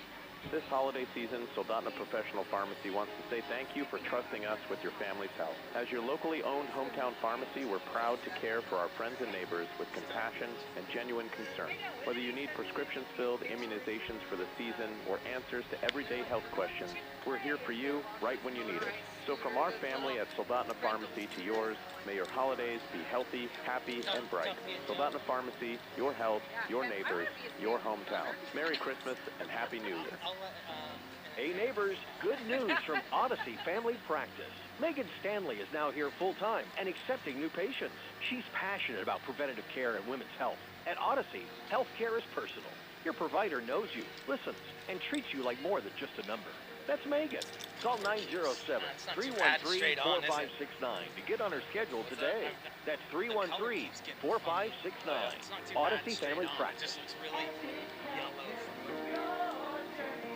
This holiday season, Soldotna Professional Pharmacy wants to say thank you for trusting us with your family's health. As your locally owned hometown pharmacy, we're proud to care for our friends and neighbors with compassion and genuine concern. Whether you need prescriptions filled, immunizations for the season, or answers to everyday health questions, we're here for you right when you need us. So from our family at Soldotna Pharmacy to yours, may your holidays be healthy, happy, and bright. Soldotna Pharmacy, your health, your neighbors, your hometown. Merry Christmas and Happy New Year. Hey neighbors, good news from Odyssey Family Practice. Megan Stanley is now here full-time and accepting new patients. She's passionate about preventative care and women's health. At Odyssey, healthcare is personal. Your provider knows you, listens, and treats you like more than just a number. That's Megan. Call 907-313-4569 to get on her schedule today. That's 313-4569. Odyssey Family Practice.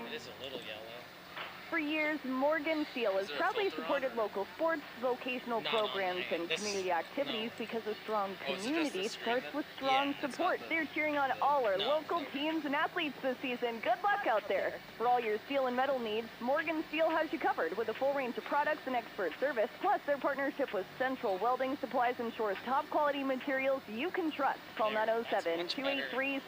It is a little yellow. For years, Morgan Steel has proudly supported local sports, vocational programs, and community activities because a strong community starts with strong support. They're cheering on all our local teams and athletes this season. Good luck out there. For all your steel and metal needs, Morgan Steel has you covered with a full range of products and expert service. Plus, their partnership with Central Welding supplies ensures top quality materials you can trust. Call 907-283-7136.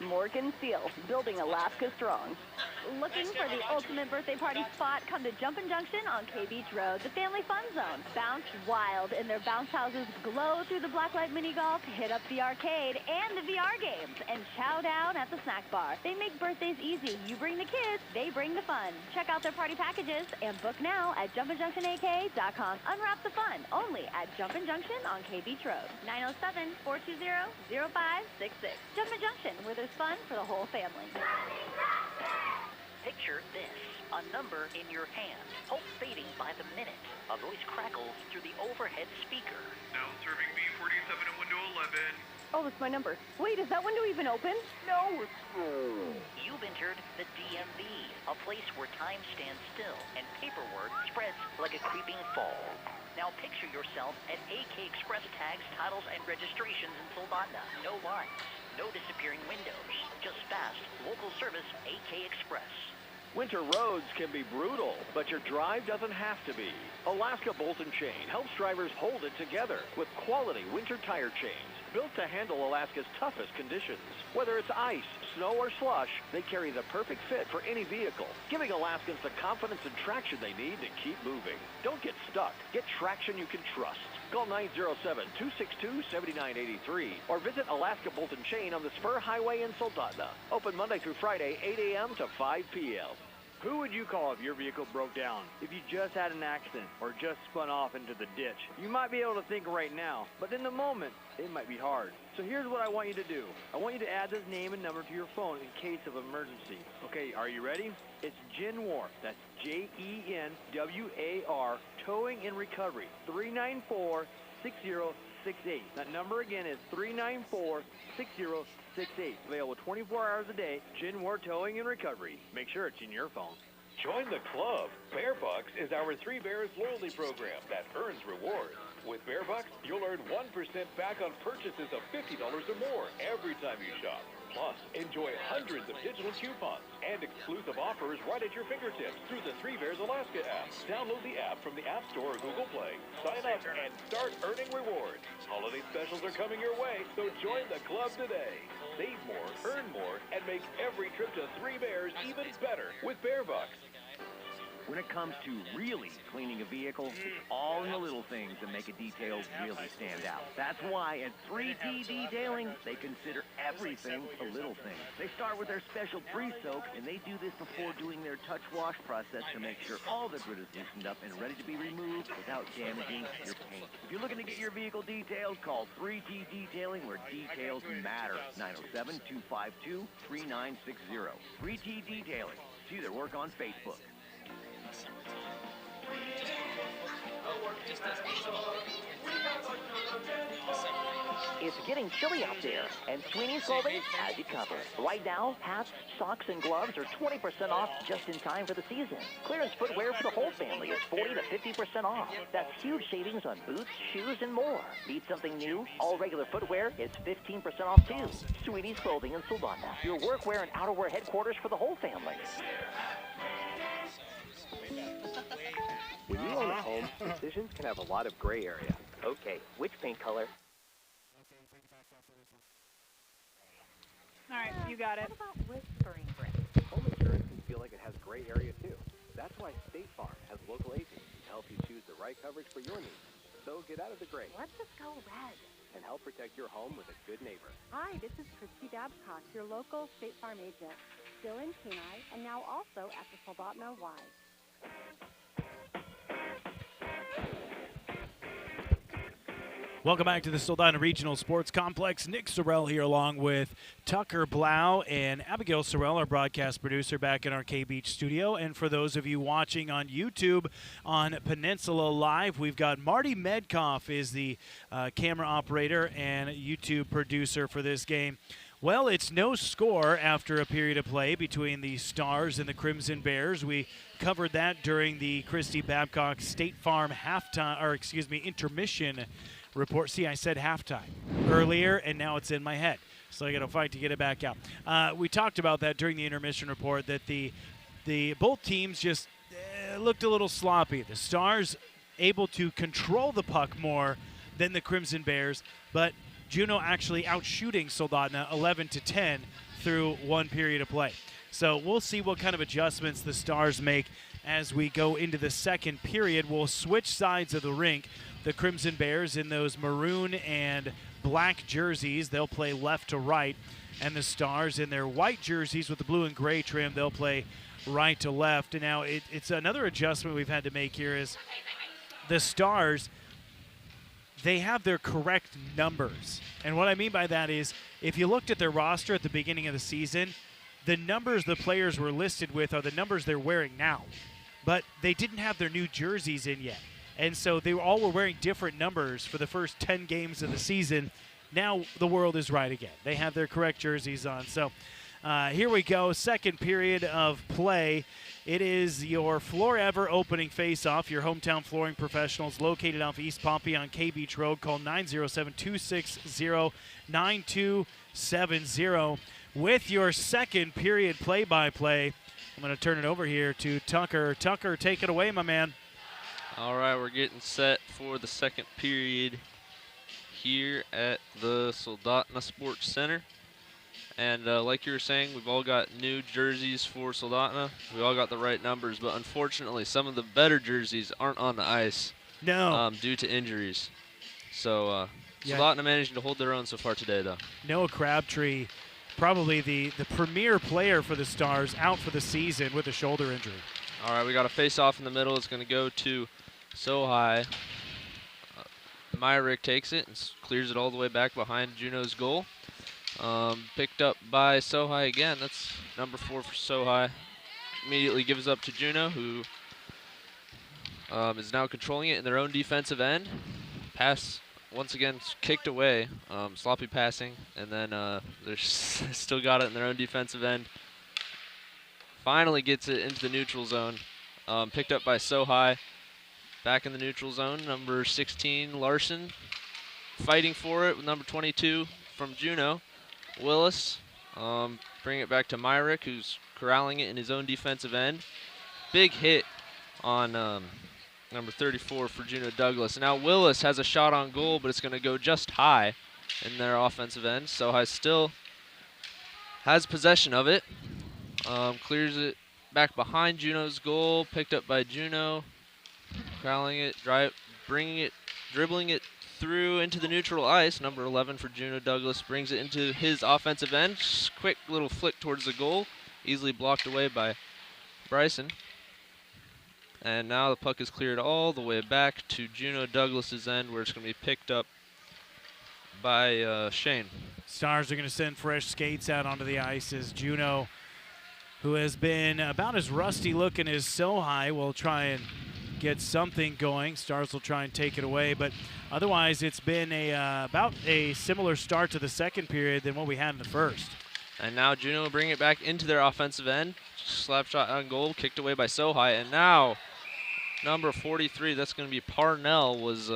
Morgan Steel, building Alaska strong. Looking for the ultimate birthday party spot? Come to Jumpin' Junction on K Beach Road, the family fun zone. Bounce wild in their bounce houses, glow through the blacklight mini golf, hit up the arcade and the VR games, and chow down at the snack bar. They make birthdays easy. You bring the kids, they bring the fun. Check out their party packages and book now at jumpinjunctionak.com. Unwrap the fun only at Jumpin' Junction on K Beach Road. 907-420-0566. Jumpin' Junction, where there's fun for the whole family. Picture this, a number in your hand, hope fading by the minute. A voice crackles through the overhead speaker. Now serving B47 in window 11. Oh, that's my number. Wait, is that window even open? No, it's You've entered the DMV, a place where time stands still and paperwork spreads like a creeping fall. Now picture yourself at AK Express tags, titles, and registrations in Soldotna. No lines, no disappearing windows, just fast, local service AK Express. Winter roads can be brutal, but your drive doesn't have to be. Alaska Bolt & Chain helps drivers hold it together with quality winter tire chains built to handle Alaska's toughest conditions. Whether it's ice, snow, or slush, they carry the perfect fit for any vehicle, giving Alaskans the confidence and traction they need to keep moving. Don't get stuck. Get traction you can trust. Call 907-262-7983 or visit Alaska Bolt & Chain on the Spur Highway in Soldotna. Open Monday through Friday, 8 a.m. to 5 p.m. Who would you call if your vehicle broke down? If you just had an accident or just spun off into the ditch? You might be able to think right now, but in the moment, it might be hard. So here's what I want you to do. I want you to add this name and number to your phone in case of emergency. Okay, are you ready? It's Jenwar. That's Jenwar, Towing and Recovery, 394-6068. That number again is 394-6068. Available 24 hours a day, Jenwar Towing and Recovery. Make sure it's in your phone. Join the club. Bear Bucks is our Three Bears loyalty program that earns rewards. With Bear Bucks, you'll earn 1% back on purchases of $50 or more every time you shop. Plus, enjoy hundreds of digital coupons and exclusive offers right at your fingertips through the Three Bears Alaska app. Download the app from the App Store or Google Play. Sign up and start earning rewards. Holiday specials are coming your way, so join the club today. Save more, earn more, and make every trip to Three Bears even better with Bear Bucks. When it comes to really cleaning a vehicle, it's all in the little things that make a detail really stand out. That's why at 3T Detailing, they consider everything a little thing. They start with their special pre-soak, and they do this before doing their touch wash process to make sure all the grit is loosened up and ready to be removed without damaging your paint. If you're looking to get your vehicle detailed, call 3T Detailing, where details matter. 907-252-3960. 3T Detailing. See their work on Facebook. It's getting chilly out there, and Sweeney's Clothing has you covered. Right now, hats, socks, and gloves are 20% off just in time for the season. Clearance footwear for the whole family is 40 to 50% off. That's huge savings on boots, shoes, and more. Need something new? All regular footwear is 15% off too. Sweeney's Clothing in Soldotna, your workwear and outerwear headquarters for the whole family. When you own a home, decisions can have a lot of gray area. Okay, which paint color? All right, you got it. What about whispering brick? Home insurance can feel like it has gray area too. That's why State Farm has local agents to help you choose the right coverage for your needs. So get out of the gray Let's just go red. and help protect your home with a good neighbor. Hi, this is Christy Babcock, your local State Farm agent, still in Kenai and now also at the Soldotna Y. Welcome back to the Soldotna Regional Sports Complex. Nick Sorrell here along with Tucker Blau and Abigail Sorrell, our broadcast producer, back in our K-Beach studio. And for those of you watching on YouTube on Peninsula Live, we've got Marty Medkoff is the camera operator and YouTube producer for this game. Well, it's no score after a period of play between the Stars and the Crimson Bears. We covered that during the Christy Babcock State Farm intermission report. See, I said halftime earlier, and now it's in my head, so I got to fight to get it back out. We talked about that during the intermission report, that the both teams just looked a little sloppy. The Stars able to control the puck more than the Crimson Bears, but Juneau actually outshooting Soldotna 11-10 through one period of play. So we'll see what kind of adjustments the Stars make as we go into the second period. We'll switch sides of the rink. The Crimson Bears in those maroon and black jerseys, they'll play left to right. And the Stars in their white jerseys with the blue and gray trim, they'll play right to left. And now it's another adjustment we've had to make here is the Stars, they have their correct numbers. And what I mean by that is if you looked at their roster at the beginning of the season, the numbers the players were listed with are the numbers they're wearing now. But they didn't have their new jerseys in yet. And so they all were wearing different numbers for the first 10 games of the season. Now the world is right again. They have their correct jerseys on. So here we go, second period of play. It is your Floor Ever opening face-off. Your hometown flooring professionals located off East Pompey on K Beach Road. Call 907-260-9270. With your second period play-by-play, I'm going to turn it over here to Tucker. Tucker, take it away, my man. All right, we're getting set for the second period here at the Soldotna Sports Center. And like you were saying, we've all got new jerseys for Soldotna. We all got the right numbers, but unfortunately, some of the better jerseys aren't on the ice. No. Due to injuries. So Soldotna managing to hold their own so far today, though. Noah Crabtree, probably the premier player for the Stars, out for the season with a shoulder injury. All right, we got a face-off in the middle. It's going to go to SOHI. Myrick takes it and clears it all the way back behind Juneau's goal. Picked up by SOHI again. That's number 4 for SOHI. Immediately gives up to Juneau, who is now controlling it in their own defensive end. Pass, once again, kicked away. Sloppy passing, and then they're still got it in their own defensive end. Finally gets it into the neutral zone. Picked up by SOHI. Back in the neutral zone, number 16, Larson. Fighting for it with number 22 from Juneau. Willis, bring it back to Myrick, who's corralling it in his own defensive end. Big hit on number 34 for Juneau Douglas. Now Willis has a shot on goal, but it's going to go just high in their offensive end. SOHI still has possession of it. Clears it back behind Juneau's goal, picked up by Juneau. Corralling it, dribbling it through into the neutral ice. Number 11 for Juneau Douglas brings it into his offensive end. Quick little flick towards the goal, easily blocked away by Bryson. And now the puck is cleared all the way back to Juneau Douglas's end, where it's going to be picked up by Shane. Stars are going to send fresh skates out onto the ice as Juneau, who has been about as rusty looking as SOHI, will try and get something going. Stars will try and take it away, but otherwise it's been about a similar start to the second period than what we had in the first. And now Juneau will bring it back into their offensive end. Slap shot on goal, kicked away by SOHI, and now number 43, that's going to be Parnell, was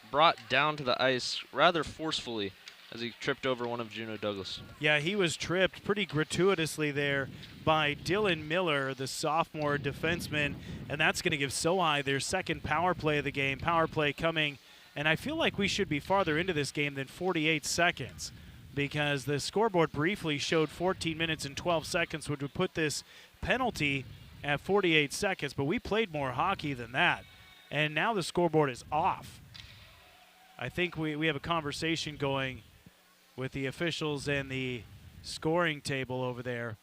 brought down to the ice rather forcefully as he tripped over one of Juneau Douglas. Yeah, he was tripped pretty gratuitously there by Dylan Miller, the sophomore defenseman, and that's going to give SOHI their second power play of the game. Power play coming, and I feel like we should be farther into this game than 48 seconds because the scoreboard briefly showed 14 minutes and 12 seconds, which would put this penalty at 48 seconds, but we played more hockey than that, and now the scoreboard is off. I think we have a conversation going with the officials and the scoring table over there.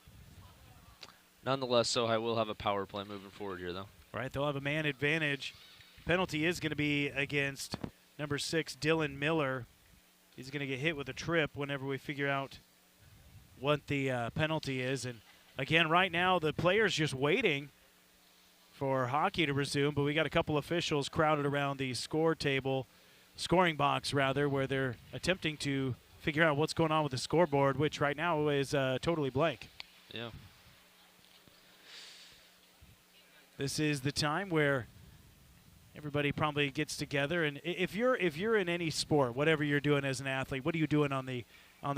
Nonetheless, SOHI will have a power play moving forward here, though. Right, they'll have a man advantage. Penalty is going to be against number 6, Dylan Miller. He's going to get hit with a trip whenever we figure out what the penalty is. And again, right now, the player's just waiting for hockey to resume, but we got a couple officials crowded around the scoring box, where they're attempting to figure out what's going on with the scoreboard, which right now is totally blank. Yeah. This is the time where everybody probably gets together, and if you're in any sport, whatever you're doing as an athlete, what are you doing on the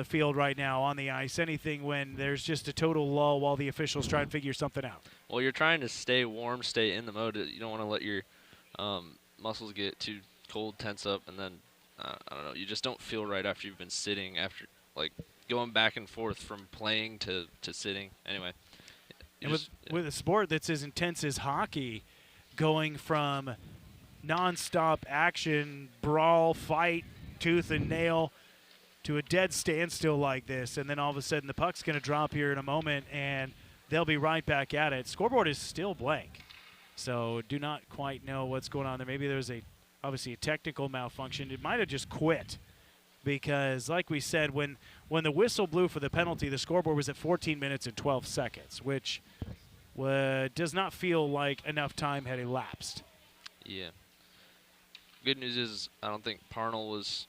field right now, on the ice, anything, when there's just a total lull while the officials try and figure something out? Well, you're trying to stay warm, stay in the mode. You don't want to let your muscles get too cold, tense up, and then I don't know. You just don't feel right after you've been sitting, after like going back and forth from playing to sitting. Anyway, and with a sport that's as intense as hockey, going from nonstop action, brawl, fight, tooth and nail, to a dead standstill like this, and then all of a sudden the puck's going to drop here in a moment, and they'll be right back at it. Scoreboard is still blank, so do not quite know what's going on there. Maybe there's obviously a technical malfunction. It might have just quit, because like we said, when the whistle blew for the penalty, the scoreboard was at 14 minutes and 12 seconds, which does not feel like enough time had elapsed. Yeah. Good news is I don't think Parnell was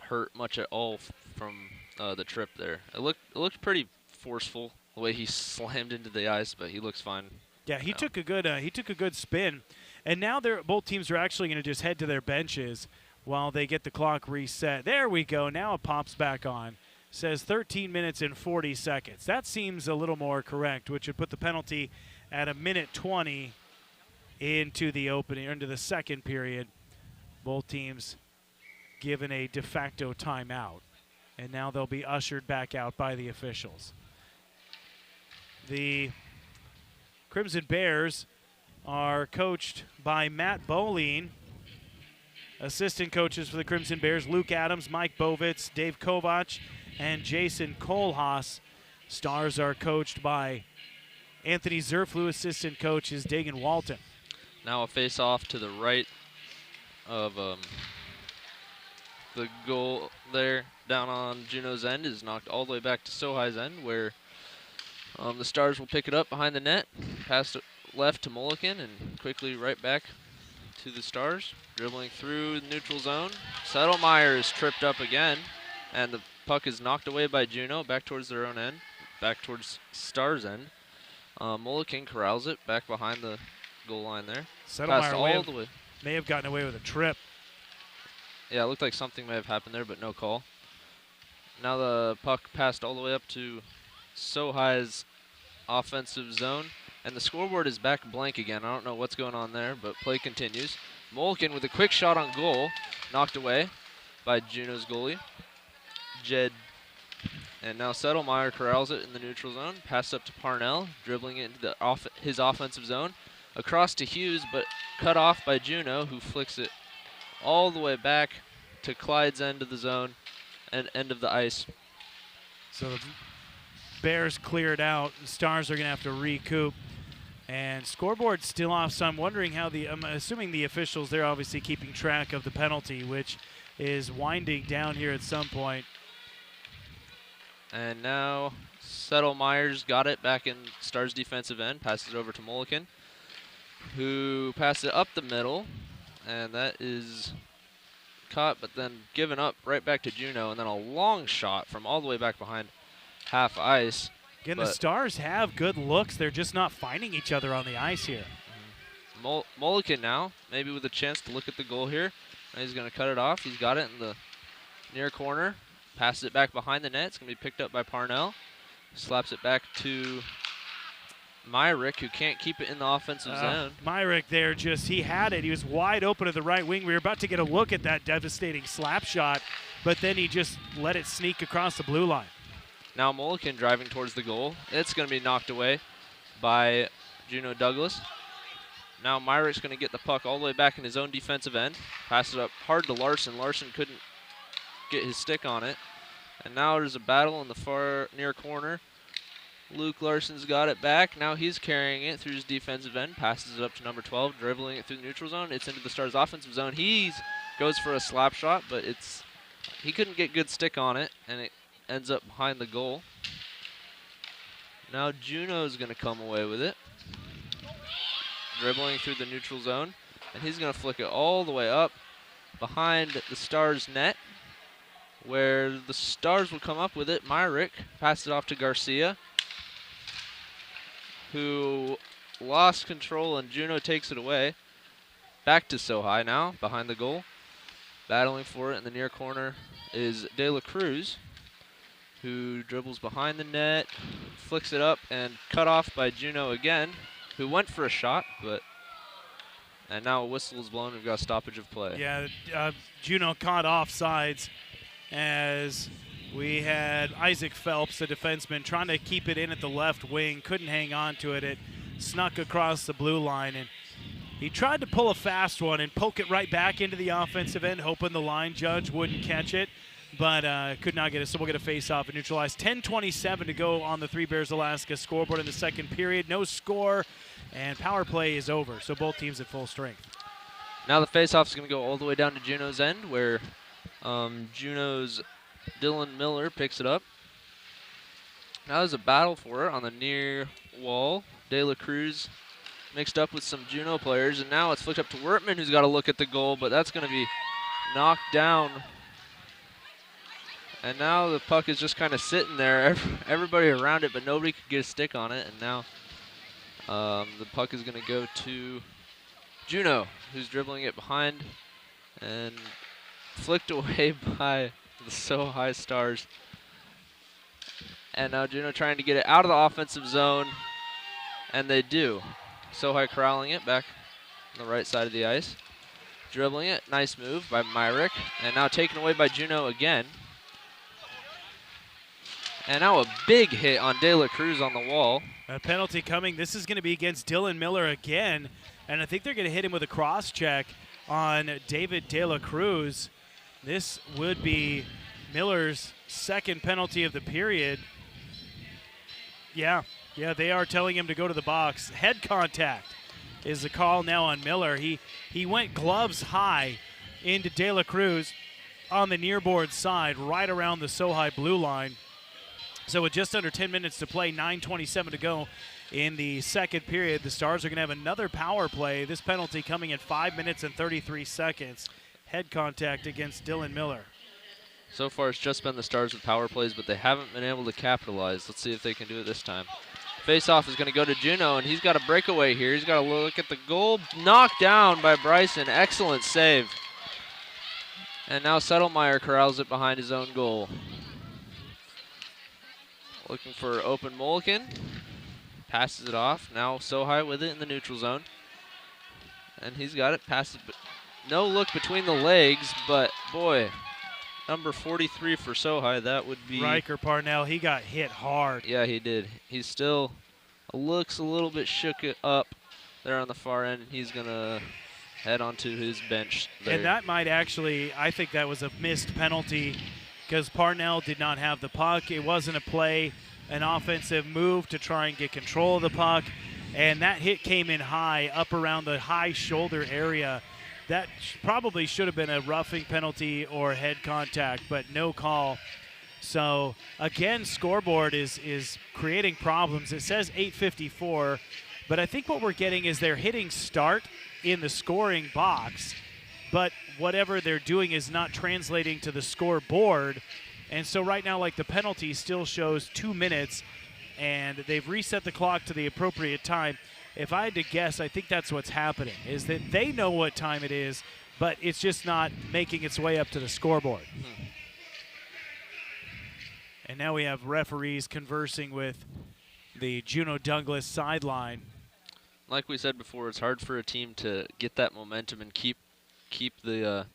hurt much at all from the trip there. It looked pretty forceful the way he slammed into the ice, but he looks fine. Yeah, he took a good spin, and now both teams are actually going to just head to their benches while they get the clock reset. There we go. Now it pops back on. Says 13 minutes and 40 seconds. That seems a little more correct, which would put the penalty at 1:20 into the second period. Both teams given a de facto timeout, and now they'll be ushered back out by the officials. The Crimson Bears are coached by Matt Boline. Assistant coaches for the Crimson Bears, Luke Adams, Mike Bovitz, Dave Kovach, and Jason Kohlhaas. Stars are coached by Anthony Zerflu. Assistant coach is Dagan Walton. Now a face-off to the right of the goal there down on Juneau's end is knocked all the way back to SOHI's end, where the Stars will pick it up behind the net, pass it left to Mulliken, and quickly right back to the Stars, dribbling through the neutral zone. Settlemeyer is tripped up again, and the puck is knocked away by Juneau, back towards their own end, back towards Stars' end. Mulliken corrals it back behind the goal line there. Settlemeyer may have gotten away with a trip. Yeah, it looked like something may have happened there, but no call. Now the puck passed all the way up to SOHI's offensive zone, and the scoreboard is back blank again. I don't know what's going on there, but play continues. Mulliken with a quick shot on goal, knocked away by Juneau's goalie, Jed. And now Settlemeyer corrals it in the neutral zone, pass up to Parnell, dribbling it into his offensive zone, across to Hughes, but cut off by Juneau, who flicks it all the way back to Clyde's end of the zone and end of the ice. So the Bears cleared out. The Stars are going to have to recoup. And scoreboard's still off, so I'm wondering how I'm assuming the officials, they're obviously keeping track of the penalty, which is winding down here at some point. And now Settlemeyer's got it back in Stars' defensive end, passes it over to Mulliken, who passes it up the middle, and that is caught, but then given up right back to Juneau, and then a long shot from all the way back behind half ice. Again, the Stars have good looks. They're just not finding each other on the ice here. Mulliken now, maybe with a chance to look at the goal here. And he's going to cut it off. He's got it in the near corner. Passes it back behind the net. It's going to be picked up by Parnell. Slaps it back to Myrick, who can't keep it in the offensive zone. Myrick there, he had it. He was wide open to the right wing. We were about to get a look at that devastating slap shot, but then he just let it sneak across the blue line. Now Mulliken driving towards the goal. It's going to be knocked away by Juneau Douglas. Now Myrick's going to get the puck all the way back in his own defensive end. Pass it up hard to Larson. Larson couldn't get his stick on it. And now there's a battle in the far near corner. Luke Larson's got it back. Now he's carrying it through his defensive end. Passes it up to number 12, dribbling it through the neutral zone. It's into the Stars' offensive zone. He's goes for a slap shot, but he couldn't get good stick on it, and it ends up behind the goal. Now Juneau's going to come away with it. Dribbling through the neutral zone, and he's going to flick it all the way up behind the Stars net, where the Stars will come up with it. Myrick passed it off to Garcia, who lost control, and Juneau takes it away. Back to SOHI now, behind the goal. Battling for it in the near corner is De La Cruz, who dribbles behind the net, flicks it up, and cut off by Juneau again, who went for a shot, and now a whistle is blown. We've got a stoppage of play. Yeah, Juneau caught offsides as we had Isaac Phelps, the defenseman, trying to keep it in at the left wing, couldn't hang on to it. It snuck across the blue line, and he tried to pull a fast one and poke it right back into the offensive end, hoping the line judge wouldn't catch it, but could not get it, so we'll get a face-off and neutralize. 10:27 to go on the Three Bears Alaska scoreboard in the second period. No score, and power play is over, so both teams at full strength. Now the face-off is going to go all the way down to Juneau's end, where Juneau's Dylan Miller picks it up. Now there's a battle for it on the near wall. De La Cruz mixed up with some Juneau players, and now it's flicked up to Wertman, who's got to look at the goal, but that's going to be knocked down. And now the puck is just kind of sitting there. Everybody around it, but nobody could get a stick on it. And now the puck is going to go to Juneau, who's dribbling it behind and flicked away by the SOHI Stars. And now Juneau trying to get it out of the offensive zone, and they do. SOHI corralling it back on the right side of the ice. Dribbling it, nice move by Myrick, and now taken away by Juneau again. And now a big hit on De La Cruz on the wall. A penalty coming. This is going to be against Dylan Miller again, and I think they're going to hit him with a cross check on David De La Cruz. This would be Miller's second penalty of the period. Yeah, they are telling him to go to the box. Head contact is the call now on Miller. He went gloves high into De La Cruz on the near board side, right around the SOHI blue line. So with just under 10 minutes to play, 9:27 to go in the second period, the Stars are going to have another power play. This penalty coming in 5 minutes and 33 seconds. Head contact against Dylan Miller. So far, it's just been the Stars with power plays, but they haven't been able to capitalize. Let's see if they can do it this time. Face-off is going to go to Juneau, and he's got a breakaway here. He's got to look at the goal. Knocked down by Bryson. Excellent save. And now Settlemeyer corrals it behind his own goal. Looking for open Mulligan. Passes it off. Now SOHI with it in the neutral zone. And he's got it. Passes. No look between the legs, but boy, number 43 for SOHI, that would be Riker Parnell. He got hit hard. Yeah, he did. He still looks a little bit shook up there on the far end. He's going to head onto his bench there. And that might actually, I think that was a missed penalty because Parnell did not have the puck. It wasn't a play, an offensive move to try and get control of the puck. And that hit came in high, up around the high shoulder area. That probably should have been a roughing penalty or head contact, but no call. So, again, scoreboard is creating problems. It says 8:54, but I think what we're getting is they're hitting start in the scoring box, but whatever they're doing is not translating to the scoreboard. And so right now, like, the penalty still shows 2 minutes, and they've reset the clock to the appropriate time. If I had to guess, I think that's what's happening, is that they know what time it is, but it's just not making its way up to the scoreboard. And now we have referees conversing with the Juneau Douglas sideline. Like we said before, it's hard for a team to get that momentum and keep the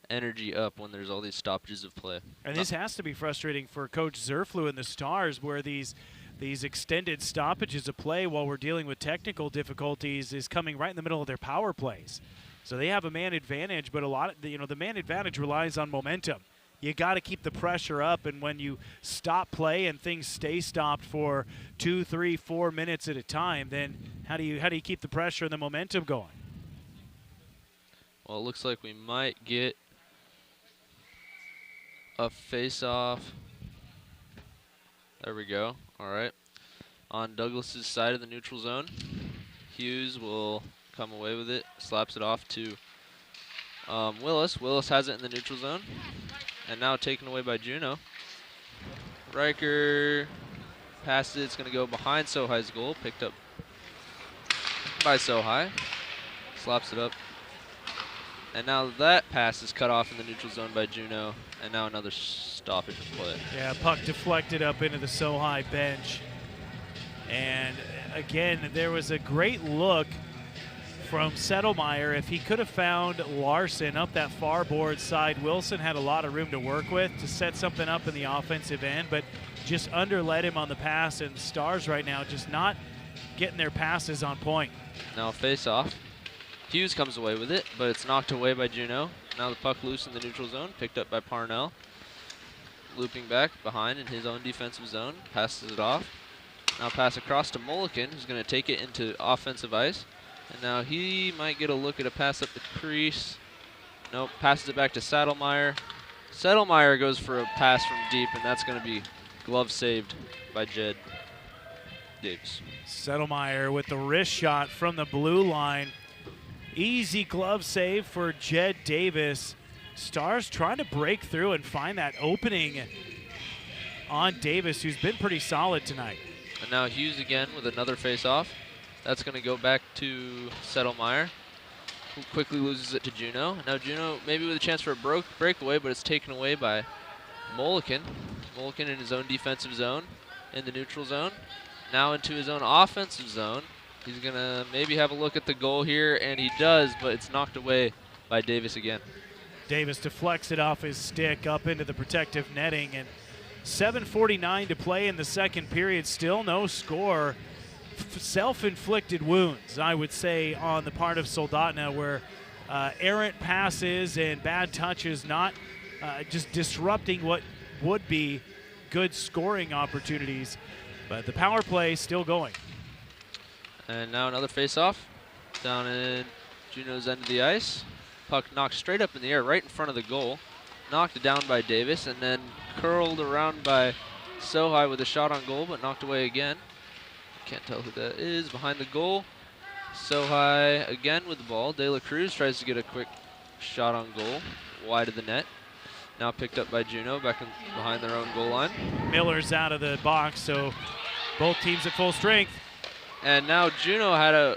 energy up when there's all these stoppages of play. And this has to be frustrating for Coach Zerflu and the Stars, where these extended stoppages of play while we're dealing with technical difficulties is coming right in the middle of their power plays. So they have a man advantage, but a lot of the man advantage relies on momentum. You got to keep the pressure up, and when you stop play and things stay stopped for 2, 3, 4 minutes at a time, then how do you keep the pressure and the momentum going? Well, it looks like we might get a face-off. There we go. All right. On Douglas's side of the neutral zone, Hughes will come away with it, slaps it off to Willis. Willis has it in the neutral zone, and now taken away by Juneau. Riker passes it. It's going to go behind SOHI's goal, picked up by SOHI. Slaps it up. And now that pass is cut off in the neutral zone by Juneau, and now another stoppage of play. Yeah, puck deflected up into the SOHI bench. And again, there was a great look from Settlemeyer. If he could have found Larson up that far board side, Wilson had a lot of room to work with to set something up in the offensive end, but just underled him on the pass, and Stars right now just not getting their passes on point. Now face off. Hughes comes away with it, but it's knocked away by Juneau. Now the puck loose in the neutral zone, picked up by Parnell. Looping back behind in his own defensive zone, passes it off. Now pass across to Mulliken, who's going to take it into offensive ice. And now he might get a look at a pass up the crease. Nope, passes it back to Saddlemeyer. Saddlemeyer goes for a pass from deep, and that's going to be glove saved by Jed Davis. Settlemeyer with the wrist shot from the blue line. Easy glove save for Jed Davis. Stars trying to break through and find that opening on Davis, who's been pretty solid tonight. And now Hughes again with another face-off. That's going to go back to Settlemeyer, who quickly loses it to Juneau. Now Juneau maybe with a chance for a breakaway, but it's taken away by Mulliken. Mulliken in his own defensive zone, in the neutral zone. Now into his own offensive zone. He's going to maybe have a look at the goal here, and he does, but it's knocked away by Davis again. Davis deflects it off his stick up into the protective netting, and 7:49 to play in the second period. Still no score. Self-inflicted wounds, I would say, on the part of Soldotna, where errant passes and bad touches not just disrupting what would be good scoring opportunities. But the power play still going. And now another face-off down in Juneau's end of the ice. Puck knocked straight up in the air right in front of the goal. Knocked down by Davis and then curled around by SOHI with a shot on goal, but knocked away again. Can't tell who that is behind the goal. SOHI again with the ball. De La Cruz tries to get a quick shot on goal, wide of the net. Now picked up by Juneau back behind their own goal line. Miller's out of the box, so both teams at full strength. And now Juneau had a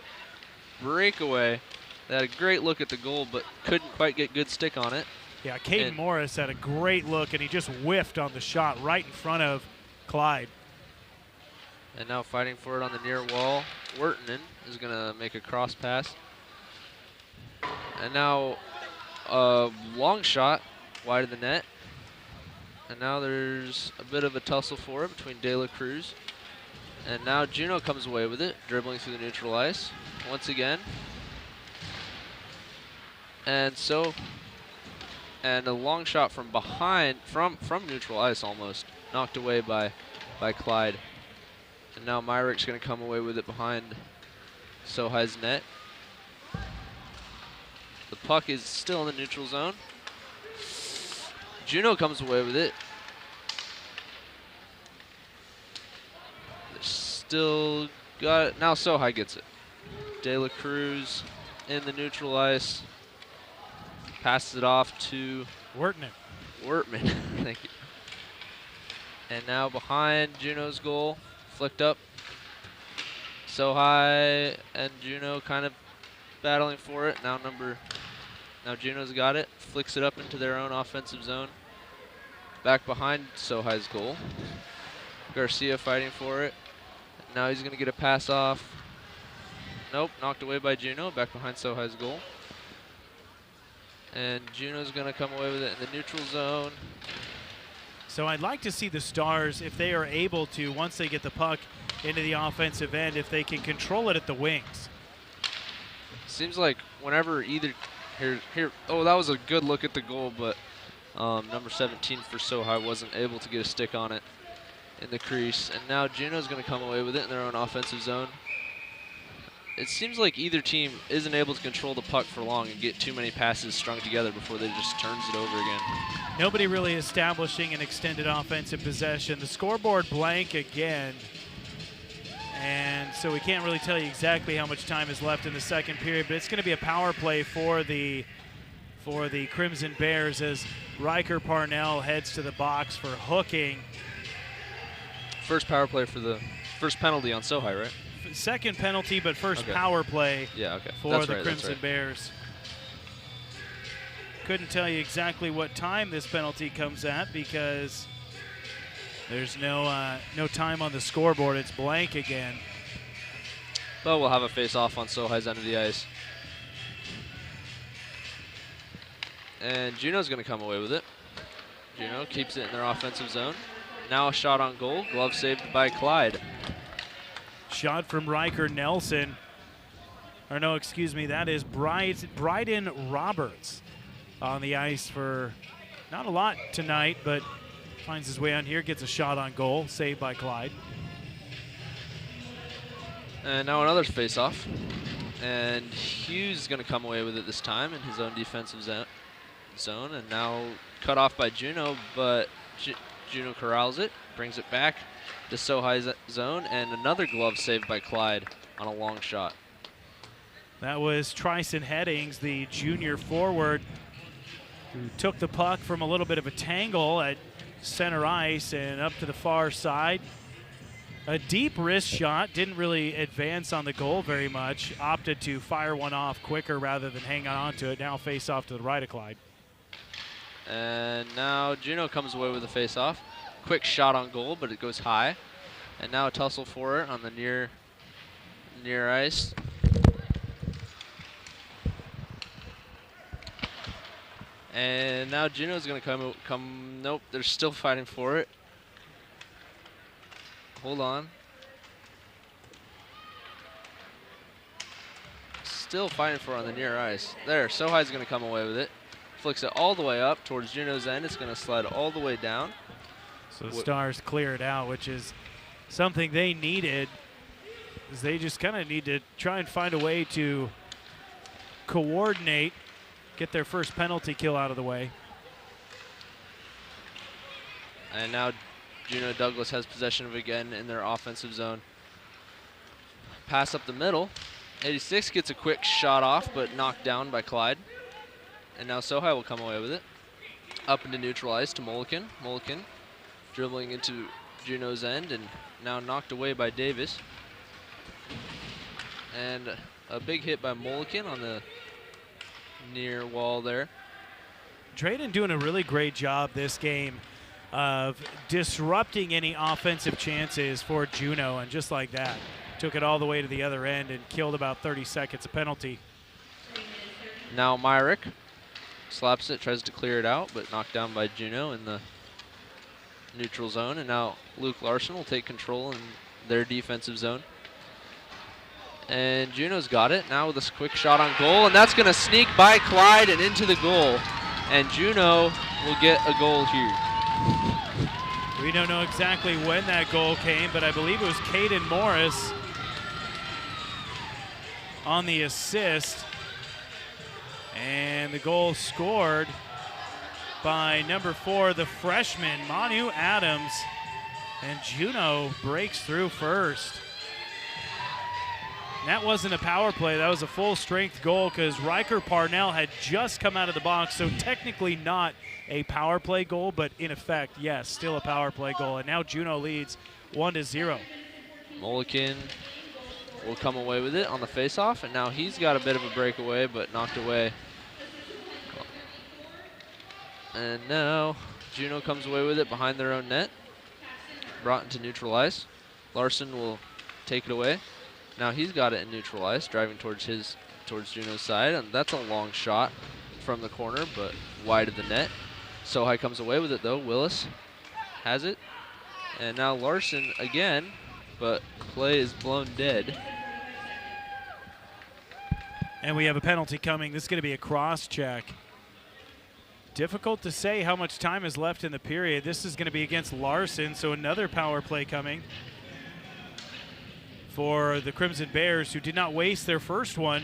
breakaway. They had a great look at the goal, but couldn't quite get good stick on it. Yeah, Caden Morris had a great look, and he just whiffed on the shot right in front of Clyde. And now fighting for it on the near wall. Wertinen is going to make a cross pass. And now a long shot wide of the net. And now there's a bit of a tussle for it between De La Cruz. And now Juneau comes away with it, dribbling through the neutral ice once again. And a long shot from behind, from neutral ice almost, knocked away by Clyde. And now Myrick's going to come away with it behind SOHI's net. The puck is still in the neutral zone. Juneau comes away with it. Still got it. Now SOHI gets it. De La Cruz in the neutral ice. Passes it off to Wertman. Thank you. And now behind Juneau's goal, flicked up. SOHI and Juneau kind of battling for it. Now Juneau's got it. Flicks it up into their own offensive zone. Back behind SOHI's goal. Garcia fighting for it. Now he's going to get a pass off. Nope, knocked away by Juneau. Back behind SOHI's goal. And Juneau's going to come away with it in the neutral zone. So I'd like to see the Stars, if they are able to, once they get the puck into the offensive end, if they can control it at the wings. Seems like whenever either here. Oh, that was a good look at the goal, but number 17 for SOHI wasn't able to get a stick on it in the crease. And now Juneau's going to come away with it in their own offensive zone. it seems like either team isn't able to control the puck for long and get too many passes strung together before they just turns it over again. Nobody really establishing an extended offensive possession. The scoreboard blank again. And so we can't really tell you exactly how much time is left in the second period, but it's going to be a power play for the Crimson Bears as Riker Parnell heads to the box for hooking. First power play for the first penalty on SOHI, right? Second penalty, but first Okay. power play for That's the right, Crimson Bears. Couldn't tell you exactly what time this penalty comes at because there's no time on the scoreboard. It's blank again. But we'll have a face-off on SOHI's end of the ice. And Juneau's going to come away with it. Juneau keeps it in their offensive zone. Now a shot on goal. Glove saved by Clyde. Shot from Riker Nelson. Or no, excuse me, that is Bryden Roberts on the ice for not a lot tonight, but finds his way on here, gets a shot on goal, saved by Clyde. And now another face-off. And Hughes is going to come away with it this time in his own defensive zone. And now cut off by Juneau, but Juneau corrals it, brings it back to SOHI's zone, and another glove saved by Clyde on a long shot. That was Tryson Headings, the junior forward, who took the puck from a little bit of a tangle at center ice and up to the far side. A deep wrist shot, didn't really advance on the goal very much, opted to fire one off quicker rather than hang on to it. Now face off to the right of Clyde. And now Juneau comes away with a face-off. Quick shot on goal, but it goes high. And now a tussle for it on the near ice. And now Juneau's going to come. Nope, they're still fighting for it. Hold on. Still fighting for it on the near ice. There, SOHI's going to come away with it. Flicks it all the way up towards Juneau's end. It's going to slide all the way down. So the Stars clear it out, which is something they needed, because they just kind of need to try and find a way to coordinate, get their first penalty kill out of the way. And now Juneau Douglas has possession of it again in their offensive zone. Pass up the middle. 86 gets a quick shot off, but knocked down by Clyde. And now SOHI will come away with it. Up into neutral ice to Mulliken. Mulliken dribbling into Juneau's end and now knocked away by Davis. And a big hit by Mulliken on the near wall there. Drayden doing a really great job this game of disrupting any offensive chances for Juneau, and just like that, took it all the way to the other end and killed about 30 seconds of penalty. Now Myrick slaps it, tries to clear it out, but knocked down by Juneau in the neutral zone. And now Luke Larson will take control in their defensive zone. And Juneau's got it now with this quick shot on goal, and that's going to sneak by Clyde and into the goal. And Juneau will get a goal here. We don't know exactly when that goal came, but I believe it was Caden Morris on the assist. And the goal scored by number 4, the freshman, Manu Adams. And Juneau breaks through first. And that wasn't a power play. That was a full-strength goal because Riker Parnell had just come out of the box, so technically not a power play goal, but in effect, yes, still a power play goal. And now Juneau leads 1-0. Mulliken will come away with it on the faceoff, and now he's got a bit of a breakaway, but knocked away. And now Juneau comes away with it behind their own net, brought into neutral ice. Larson will take it away. Now he's got it in neutral ice, driving towards Juneau's side, and that's a long shot from the corner, but wide of the net. SOHI comes away with it though. Willis has it, and now Larson again, but play is blown dead. And we have a penalty coming. This is going to be a cross check. Difficult to say how much time is left in the period. This is going to be against Larson, so another power play coming for the Crimson Bears, who did not waste their first one.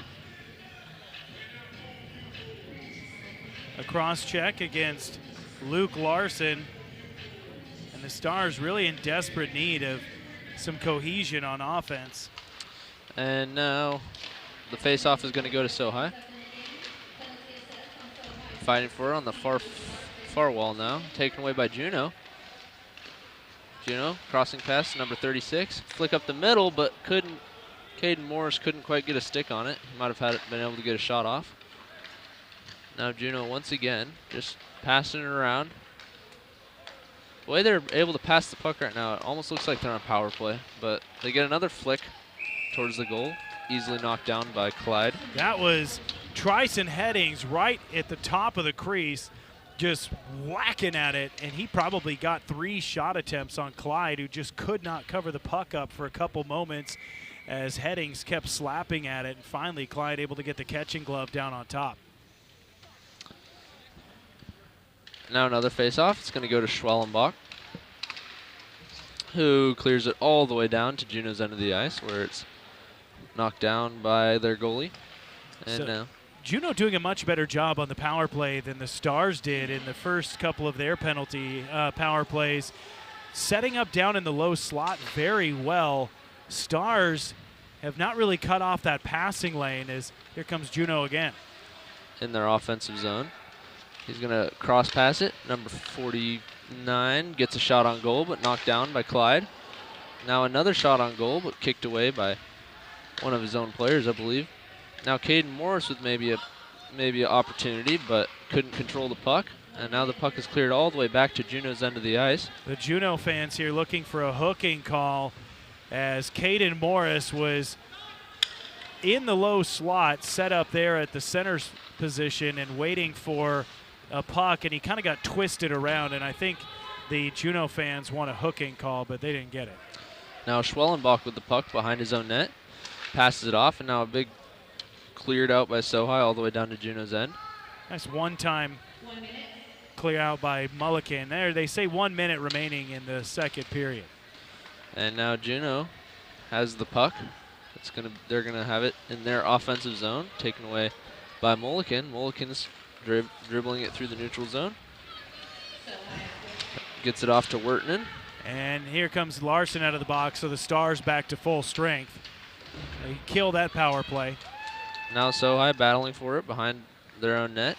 A cross check against Luke Larson. And the Stars really in desperate need of some cohesion on offense. And now the face-off is going to go to SOHI. Fighting for it on the far wall now. Taken away by Juneau. Juneau crossing pass, number 36. Flick up the middle, but Caden Morris couldn't quite get a stick on it. He might have been able to get a shot off. Now Juneau once again just passing it around. The way they're able to pass the puck right now, it almost looks like they're on power play, but they get another flick towards the goal, easily knocked down by Clyde. That was Tryson Headings right at the top of the crease, just whacking at it, and he probably got 3 shot attempts on Clyde, who just could not cover the puck up for a couple moments as Headings kept slapping at it, and finally Clyde able to get the catching glove down on top. Now another face-off. It's going to go to Schwellenbach, who clears it all the way down to Juneau's end of the ice, where it's knocked down by their goalie. And So now Juneau doing a much better job on the power play than the Stars did in the first couple of their penalty power plays, setting up down in the low slot very well. Stars have not really cut off that passing lane as here comes Juneau again. in their offensive zone. He's going to cross pass it. Number 49 gets a shot on goal, but knocked down by Clyde. Now another shot on goal, but kicked away by one of his own players, I believe. Now Caden Morris with maybe an opportunity, but couldn't control the puck. And now the puck is cleared all the way back to Juneau's end of the ice. The Juneau fans here looking for a hooking call as Caden Morris was in the low slot, set up there at the center's position and waiting for a puck, and he kind of got twisted around, and I think the Juneau fans want a hooking call, but they didn't get it. Now Schwellenbach with the puck behind his own net, passes it off, and now a big cleared out by SOHI all the way down to Juneau's end. Nice one-time clear out by Mulliken. There, they say 1 minute remaining in the second period. And now Juneau has the puck. They're gonna have it in their offensive zone, taken away by Mulliken. Mulliken's dribbling it through the neutral zone. Gets it off to Wirtanen. And here comes Larson out of the box, so the Stars back to full strength. They kill that power play. Now SOHI battling for it behind their own net.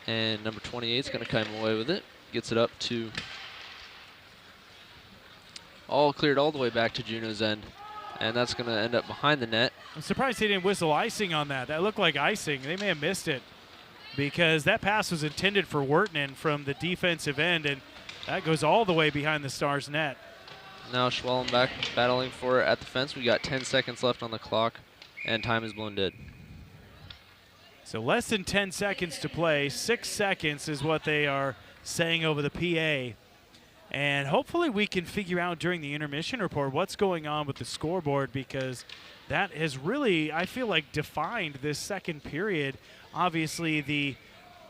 And number 28 is going to come away with it. Gets it up to cleared all the way back to Juneau's end. And that's going to end up behind the net. I'm surprised they didn't whistle icing on that. That looked like icing. They may have missed it because that pass was intended for Wirtanen from the defensive end, and that goes all the way behind the Stars' net. Now Schwellenbach battling for it at the fence. We got 10 seconds left on the clock, and time is blown dead. So less than 10 seconds to play. 6 seconds is what they are saying over the PA. And hopefully we can figure out during the intermission report what's going on with the scoreboard, because that has really, I feel like, defined this second period. Obviously, the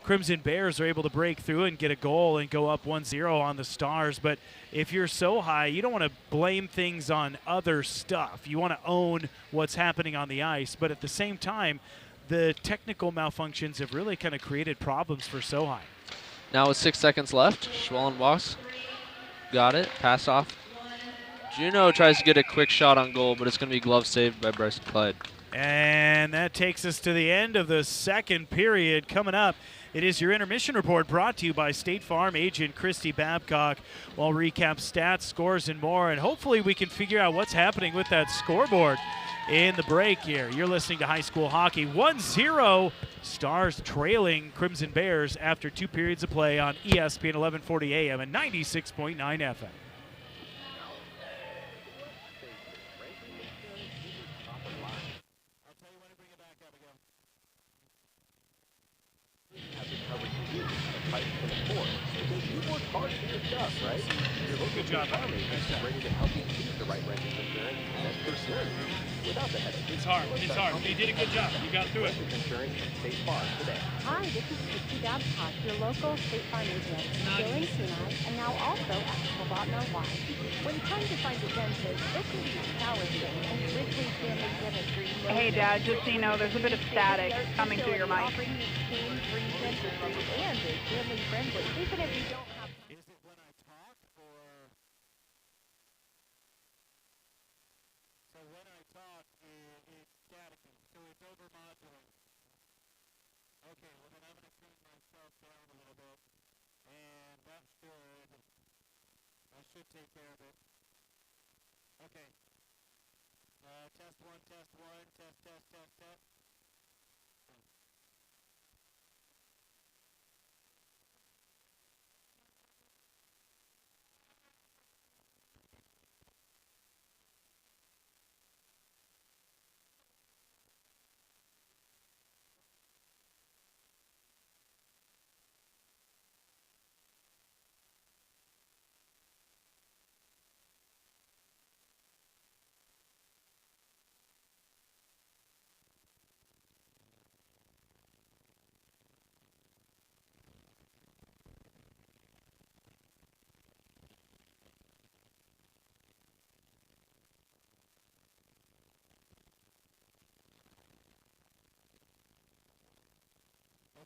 Crimson Bears are able to break through and get a goal and go up 1-0 on the Stars. But if you're SOHI, you don't want to blame things on other stuff. You want to own what's happening on the ice. But at the same time, the technical malfunctions have really kind of created problems for SOHI. Now with 6 seconds left, Schwellenbach got it, pass off. Juneau tries to get a quick shot on goal, but it's going to be glove saved by Bryson Clyde. And that takes us to the end of the second period. Coming up, it is your intermission report brought to you by State Farm agent Christy Babcock. We'll recap stats, scores, and more, and hopefully we can figure out what's happening with that scoreboard in the break here. You're listening to High School Hockey. 1-0, Stars trailing Crimson Bears after 2 periods of play on ESPN 1140 AM and 96.9 FM. Right? You're looking Good job, for ready to help you keep the right ranking concern and concern without the headache. It's hard. It's hard. You did a good job. You got through it. Insurance State Farm today. Hi, this is Christy Babcock, your local State Farm agent, still in Kenai, and now also at Soldotna Y. When it comes to find a dentist, it can be challenging, and Ridgely Family Dentistry. Hey, Dad, just so you know, there's a bit of static coming through your mic. Offering you pain-free dentistry and is family friendly, even if you don't have. Is it when I talk or? So when I talk, it's staticky, so it's overmodulating. Okay, well then I'm going to turn myself down a little bit, and that should take care of it. Okay. Test one, test.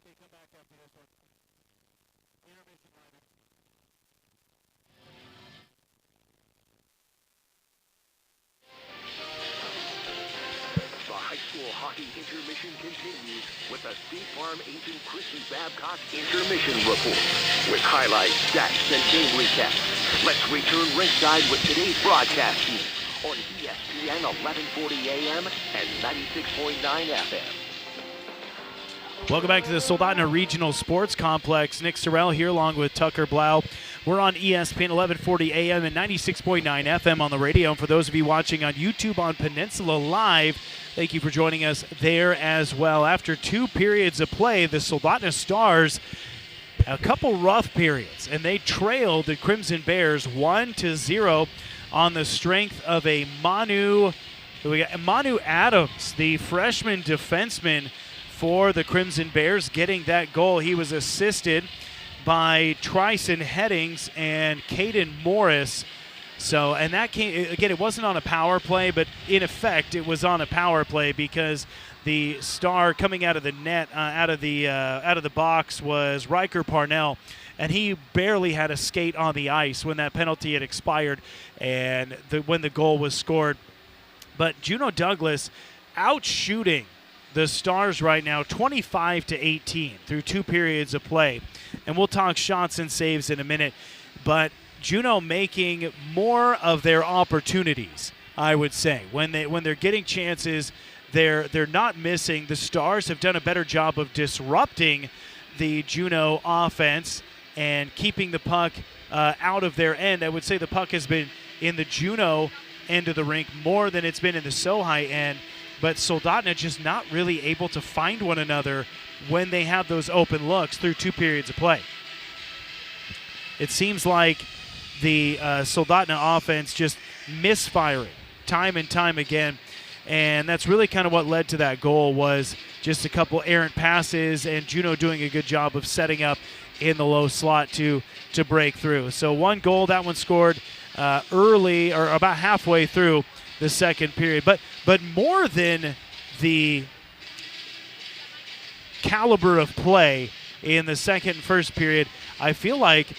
Okay, come back after this one. Intermission lineup. The high school hockey intermission continues with the State Farm agent Christy Babcock intermission report with highlights, stats, and game recaps. Let's return ringside with today's broadcast team on ESPN 1140 AM and 96.9 FM. Welcome back to the Soldotna Regional Sports Complex. Nick Sorrell here along with Tucker Blau. We're on ESPN 1140 AM and 96.9 FM on the radio. And for those of you watching on YouTube on Peninsula Live, thank you for joining us there as well. After 2 periods of play, the Soldotna Stars, a couple rough periods, and they trailed the Crimson Bears 1-0 on the strength of a Manu Adams, the freshman defenseman for the Crimson Bears, getting that goal. He was assisted by Tryson Headings and Caden Morris. So, and that came, again, it wasn't on a power play, but in effect it was on a power play because the star coming out of the net, out of the box was Riker Parnell, and he barely had a skate on the ice when that penalty had expired and when the goal was scored. But Juneau Douglas out shooting the Stars right now 25-18 through 2 periods of play. And we'll talk shots and saves in a minute. But Juneau making more of their opportunities, I would say. When they're getting chances, they're not missing. The Stars have done a better job of disrupting the Juneau offense and keeping the puck out of their end. I would say the puck has been in the Juneau end of the rink more than it's been in the SOHI end. But Soldotna just not really able to find one another when they have those open looks through 2 periods of play. It seems like the Soldotna offense just misfiring time and time again, and that's really kind of what led to that goal, was just a couple errant passes and Juneau doing a good job of setting up in the low slot to break through. So 1 goal, that one scored early or about halfway through the second period. But more than the caliber of play in the second and first period, I feel like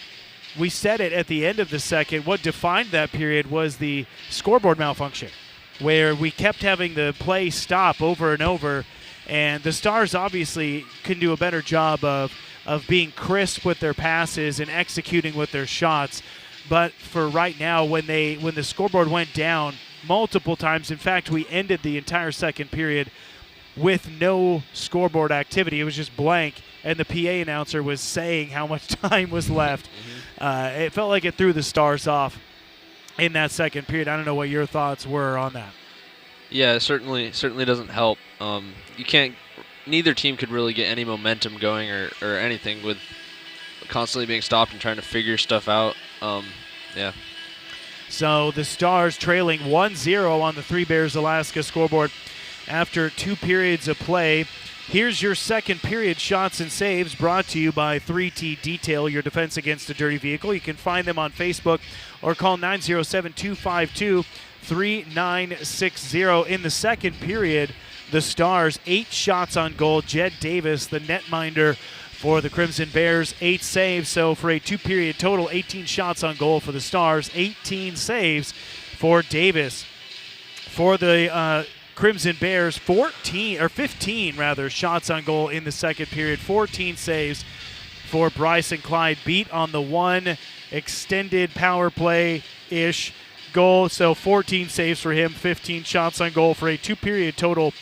we said it at the end of the second, what defined that period was the scoreboard malfunction, where we kept having the play stop over and over, and the Stars obviously can do a better job of being crisp with their passes and executing with their shots. But for right now, when the scoreboard went down multiple times, in fact, we ended the entire second period with no scoreboard activity. It was just blank, and the PA announcer was saying how much time was left. It felt like it threw the Stars off in that second period. I don't know what your thoughts were on that. Yeah, it certainly doesn't help. You can't. Neither team could really get any momentum going or anything with constantly being stopped and trying to figure stuff out. Yeah. So the Stars trailing 1-0 on the Three Bears Alaska scoreboard after 2 periods of play. Here's your second period shots and saves brought to you by 3T Detail, your defense against a dirty vehicle. You can find them on Facebook or call 907-252-3960. In the second period, the Stars 8 shots on goal. Jed Davis, the netminder for the Crimson Bears, 8 saves. So for a 2-period total, 18 shots on goal for the Stars, 18 saves for Davis. For the Crimson Bears, 15 shots on goal in the second period, 14 saves for Bryson Clyde. Beat on the one extended power play-ish goal, so 14 saves for him, 15 shots on goal for a 2-period total,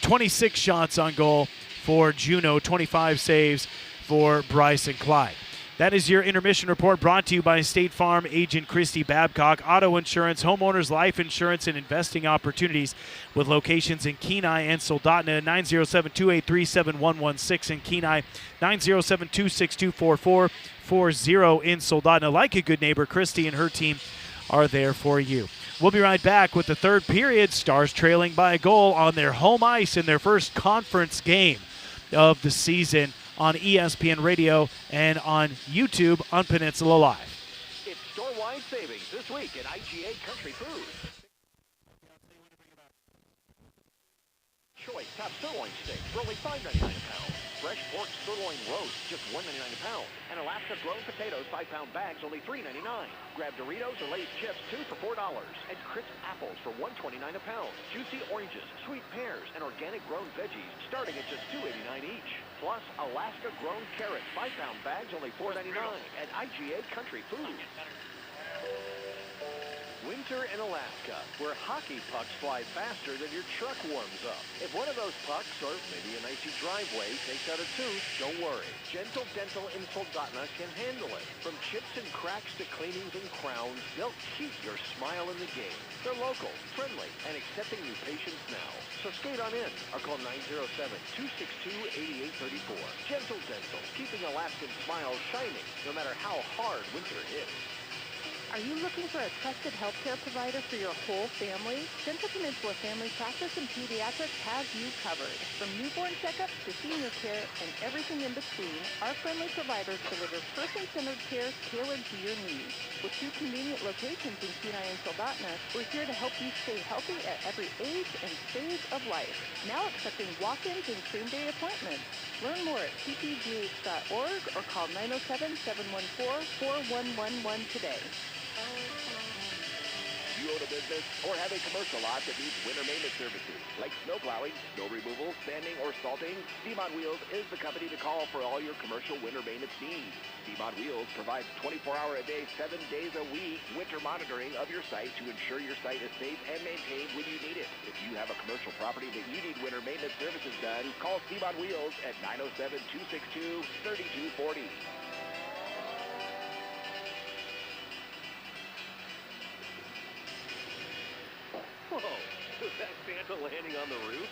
26 shots on goal for Juneau, 25 saves for Bryson Clyde. That is your intermission report brought to you by State Farm agent Christy Babcock. Auto insurance, homeowners, life insurance, and investing opportunities with locations in Kenai and Soldotna. 907-283-7116 in Kenai, 907-262-4440 in Soldotna. Like a good neighbor, Christy and her team are there for you. We'll be right back with the third period. Stars trailing by a goal on their home ice in their first conference game of the season on ESPN Radio and on YouTube on Peninsula Live. It's store-wide savings this week at IGA Country Foods. Choice top sirloin steak for only $5.99 a pound. Fresh pork sirloin roast, just $1.99 a pound. And Alaska grown potatoes, 5-pound bags, only $3.99. Grab Doritos or Lay's chips, 2 for $4. And crisp apples for $1.29 a pound. Juicy oranges, sweet pears, and organic grown veggies, starting at just $2.89 each. Plus, Alaska grown carrots, 5-pound bags, only $4.99 at IGA Country Foods. Winter in Alaska, where hockey pucks fly faster than your truck warms up. If one of those pucks, or maybe an icy driveway, takes out a tooth, don't worry. Gentle Dental in Soldotna can handle it. From chips and cracks to cleanings and crowns, they'll keep your smile in the game. They're local, friendly, and accepting new patients now. So skate on in or call 907-262-8834. Gentle Dental, keeping Alaskan smiles shining no matter how hard winter hits. Are you looking for a trusted healthcare provider for your whole family? Central Peninsula Family Practice and Pediatrics has you covered. From newborn checkups to senior care and everything in between, our friendly providers deliver person-centered care tailored to your needs. With 2 convenient locations in Kenai and Soldotna, we're here to help you stay healthy at every age and stage of life. Now accepting walk-ins and same-day appointments. Learn more at cpgh.org or call 907-714-4111 today. You own a business or have a commercial lot that needs winter maintenance services like snow plowing, snow removal, sanding, or salting? Steam on Wheels is the company to call for all your commercial winter maintenance needs. Steam on Wheels provides 24-hour-a-day, 7 days a week winter monitoring of your site to ensure your site is safe and maintained when you need it. If you have a commercial property that you need winter maintenance services done, call Steam on Wheels at 907-262-3240. Whoa, was that Santa landing on the roof?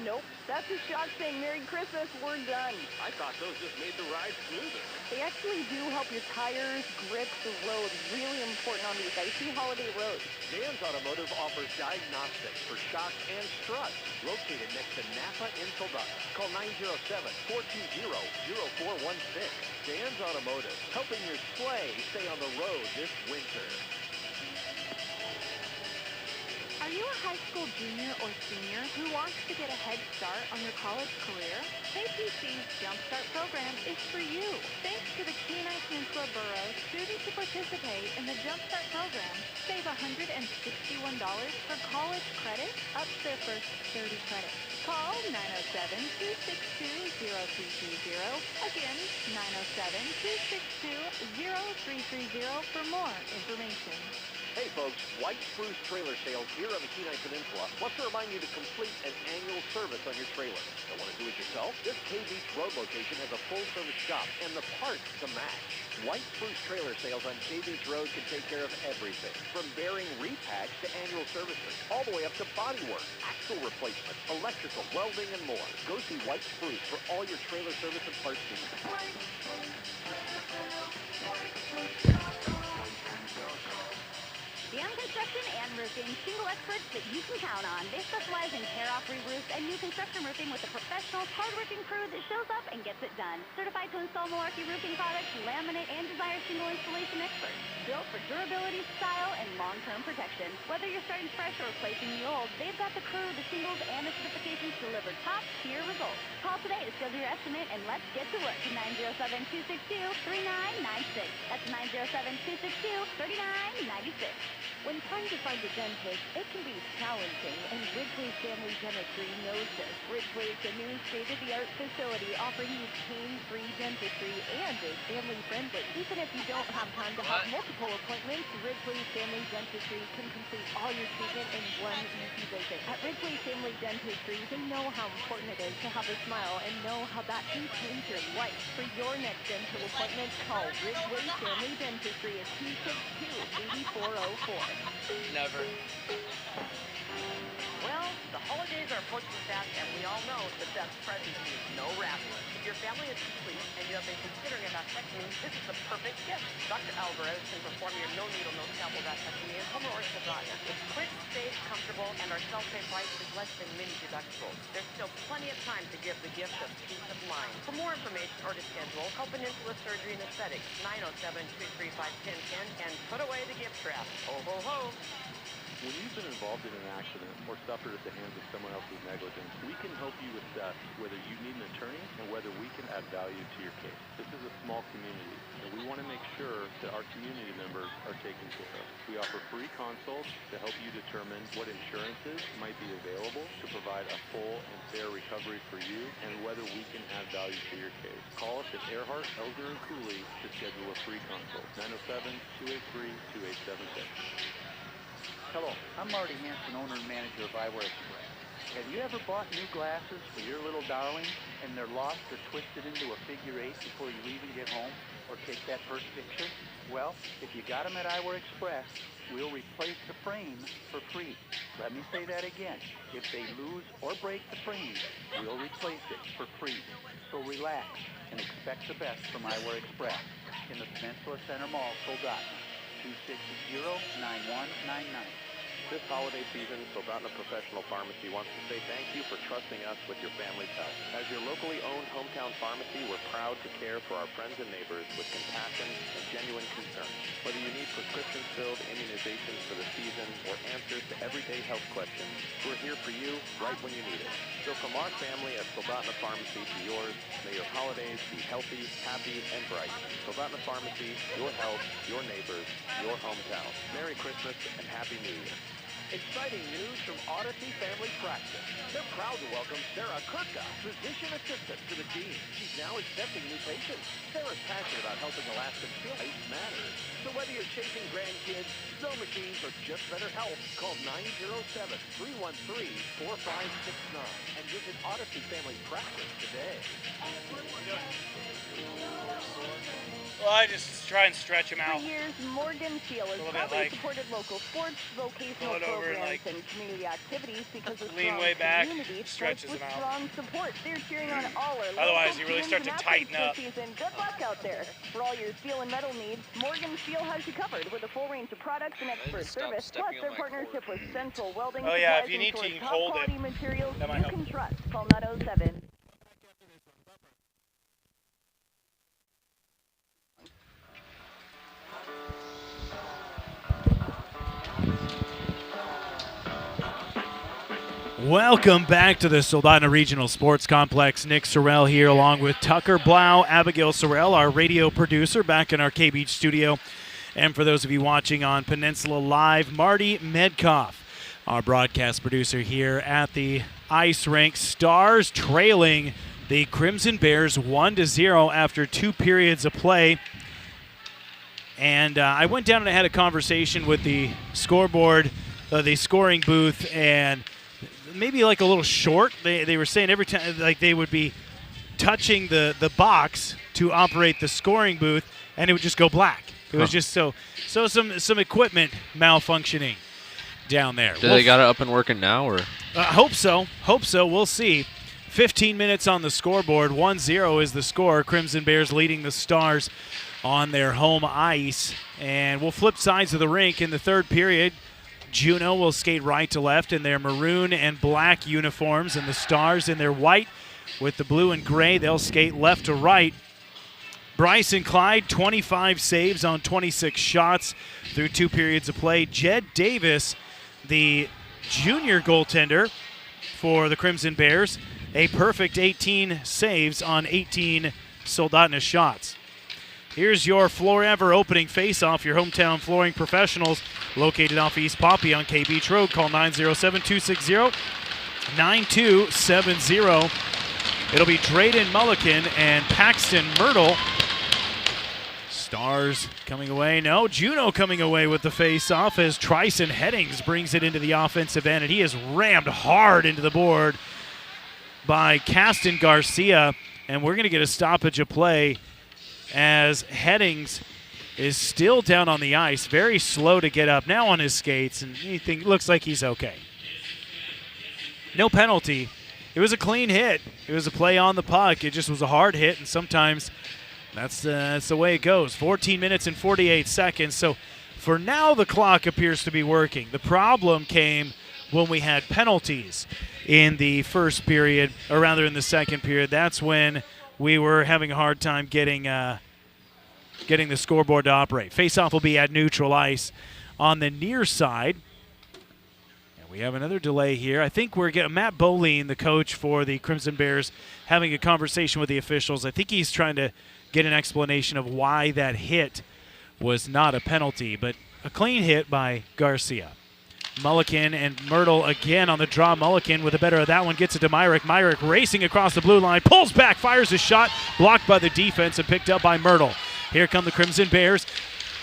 Nope, that's his shock saying Merry Christmas, we're done. I thought those just made the ride smoother. They actually do help your tires, grip the road. Really important on these icy holiday roads. Dan's Automotive offers diagnostics for shocks and struts. Located next to Napa in Soldotna. Call 907-420-0416. Dan's Automotive, helping your sleigh stay on the road this winter. Are you a high school junior or senior who wants to get a head start on your college career? KPC's Jumpstart program is for you. Thanks to the Kenai Peninsula Borough, students who participate in the Jumpstart program save $161 for college credits up to their first 30 credits. Call 907-262-0330. Again, 907-262-0330 for more information. Hey folks, White Spruce Trailer Sales here on the Kenai Peninsula wants to remind you to complete an annual service on your trailer. Don't want to do it yourself? This K Beach Road location has a full-service shop and the parts to match. White Spruce Trailer Sales on K Beach Road can take care of everything, from bearing repacks to annual services, all the way up to bodywork, axle replacement, electrical, welding, and more. Go see White Spruce for all your trailer service and parts needs. DM Construction and Roofing, shingle experts that you can count on. They specialize in tear-off re-roofs and new construction roofing with a professional, hard-working crew that shows up and gets it done. Certified to install Malarkey roofing products, laminate, and designer shingle installation experts. Built for durability, style, and long-term protection. Whether you're starting fresh or replacing the old, they've got the crew, the shingles, and the certifications to deliver top-tier results. Call today to schedule your estimate, and let's get to work. 907-262-3996. That's 907-262-3996. When trying to find a dentist, it can be challenging, and Ridgeway Family Dentistry knows this. Ridgeway is a new state-of-the-art facility offering you pain-free dentistry and is family-friendly. Even if you don't have time to have multiple appointments, Ridgeway Family Dentistry can complete all your treatment in one easy visit. At Ridgeway Family Dentistry, they know how important it is to have a smile and know how that can change your life. For your next dental appointment, call Ridgeway Family Dentistry at 262-8404. Never. Well, the holidays are approaching fast, and we all know the best present is no wrapping. If your family is complete and you have been considering a vasectomy, this is the perfect gift. Dr. Alvarez can perform your no-needle, no-scalpel vasectomy in home or Soldotna. It's quick, safe, comfortable, and our self-pay price is less than many deductibles. There's still plenty of time to give the gift of peace of mind. For more information or to schedule, call Peninsula Surgery and Aesthetics, 907-235-1010, and put away the gift trap. Ho, ho, ho. When you've been involved in an accident or suffered at the hands of someone else's negligence, we can help you assess whether you need an attorney and whether we can add value to your case. This is a small community, and we want to make sure that our community members are taken care of. We offer free consults to help you determine what insurances might be available to provide a full and fair recovery for you and whether we can add value to your case. Call us at Earhart, Elder, and Cooley to schedule a free consult. 907-283-2876. Hello, I'm Marty Hanson, owner and manager of Eyewear Express. Have you ever bought new glasses for your little darling and they're lost or twisted into a figure eight before you even get home or take that first picture? Well, if you got them at Eyewear Express, we'll replace the frame for free. Let me say that again. If they lose or break the frame, we'll replace it for free. So relax and expect the best from Eyewear Express in the Peninsula Center Mall, Soldotna. 260-9199. This holiday season, Soldotna Professional Pharmacy wants to say thank you for trusting us with your family's health. As your locally owned hometown pharmacy, we're proud to care for our friends and neighbors with compassion and genuine concern. Whether you need prescriptions filled, immunizations for the season, or answers to everyday health questions, we're here for you right when you need it. So from our family at Soldotna Pharmacy to yours, may your holidays be healthy, happy, and bright. Soldotna Pharmacy, your health, your neighbors, your hometown. Merry Christmas and Happy New Year. Exciting news from Odyssey Family Practice. They're proud to welcome Sarah Kirka, physician assistant, to the team. She's now accepting new patients. Sarah's passionate about helping Alaskans feel life matters. So whether you're chasing grandkids, snow machines, or just better health, call 907-313-4569 and visit Odyssey Family Practice today. Well, I just try and stretch them out. For years, Morgan Steel has probably supported local sports, vocational programs, and community activities because of lean strong way back, community stretches with them out. strong support. They're cheering on all our Otherwise, local you really teams start to and tighten athletes up. this season. Good luck out there. For all your steel and metal needs, Morgan Steel has you covered with a full range of products and expert service. Plus, their partnership with Central Welding if you supplies need to, and you can top hold it. quality materials That might you help. can trust. Call 907. Welcome back to the Soldotna Regional Sports Complex. Nick Sorrell here along with Tucker Blau, Abigail Sorrell, our radio producer, back in our K-Beach studio. And for those of you watching on Peninsula Live, Marty Medkoff, our broadcast producer here at the ice rink. Stars trailing the Crimson Bears 1-0 after 2 periods of play. And I went down and I had a conversation with the scoreboard, the scoring booth, and maybe like a little short. They were saying every time like they would be touching the box to operate the scoring booth, and it would just go black. It was just so some equipment malfunctioning down there. Do they got it up and working now, or? Hope so. We'll see. 15 minutes on the scoreboard. 1-0 is the score. Crimson Bears leading the Stars on their home ice. And we'll flip sides of the rink in the third period. Juneau will skate right to left in their maroon and black uniforms, and the Stars in their white with the blue and gray. They'll skate left to right. Bryce and Clyde, 25 saves on 26 shots through 2 periods of play. Jed Davis, the junior goaltender for the Crimson Bears, a perfect 18 saves on 18 Soldotna shots. Here's your Forever opening face-off, your hometown flooring professionals, located off East Poppy on K Beach Road. Call 907-260-9270. It'll be Drayden Mulliken and Paxton Myrtle. Stars coming away. No, Juneau coming away with the face-off as Tryson Headings brings it into the offensive end, and he is rammed hard into the board by Caston Garcia, and we're going to get a stoppage of play as Headings is still down on the ice, very slow to get up, now on his skates, and looks like he's okay. No penalty. It was a clean hit. It was a play on the puck. It just was a hard hit, and sometimes that's the way it goes. 14 minutes and 48 seconds. So for now, the clock appears to be working. The problem came when we had penalties in the first period, or rather in the second period. That's when we were having a hard time getting the scoreboard to operate. Face-off will be at neutral ice on the near side. And we have another delay here. I think we're getting Matt Boleen, the coach for the Crimson Bears, having a conversation with the officials. I think he's trying to get an explanation of why that hit was not a penalty, but a clean hit by Garcia. Mulliken and Myrtle again on the draw. Mulliken with a better of that one, gets it to Myrick. Myrick racing across the blue line, pulls back, fires a shot, blocked by the defense and picked up by Myrtle. Here come the Crimson Bears.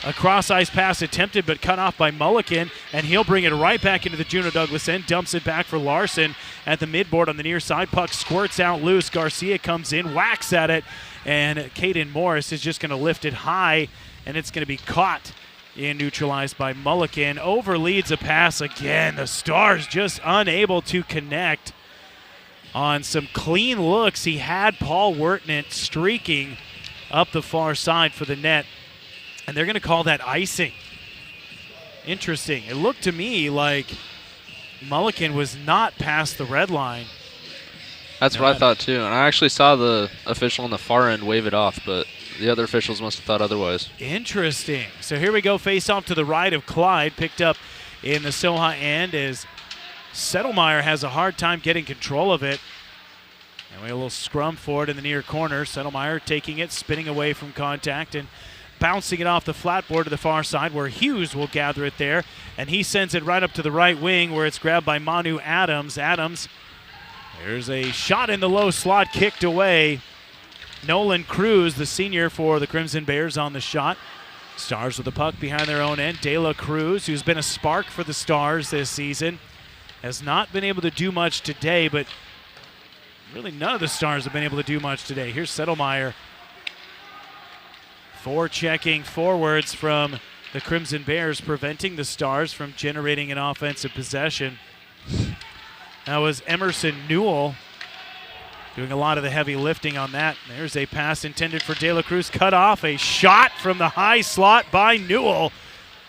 A cross-ice pass attempted but cut off by Mulliken, and he'll bring it right back into the Juneau Douglas end, dumps it back for Larson at the midboard on the near side. Puck squirts out loose. Garcia comes in, whacks at it, and Caden Morris is just going to lift it high, and it's going to be caught and neutralized by Mulliken. Overleads a pass again. The Stars just unable to connect on some clean looks. He had Paul Wertnant streaking up the far side for the net, and they're going to call that icing. Interesting. It looked to me like Mulliken was not past the red line. That's what I thought too, and I actually saw the official on the far end wave it off, but the other officials must have thought otherwise. Interesting. So here we go, face off to the right of Clyde, picked up in the SOHI end as Settlemeyer has a hard time getting control of it. And we have a little scrum for it in the near corner. Settlemeyer taking it, spinning away from contact, and bouncing it off the flat board to the far side where Hughes will gather it there. And he sends it right up to the right wing where it's grabbed by Manu Adams. Adams, there's a shot in the low slot, kicked away. Nolan Cruz, the senior for the Crimson Bears, on the shot. Stars with the puck behind their own end. De La Cruz, who's been a spark for the Stars this season, has not been able to do much today, but really none of the Stars have been able to do much today. Here's Settlemeyer forechecking forwards from the Crimson Bears, preventing the Stars from generating an offensive possession. That was Emerson Newell doing a lot of the heavy lifting on that. There's a pass intended for De La Cruz, cut off. A shot from the high slot by Newell,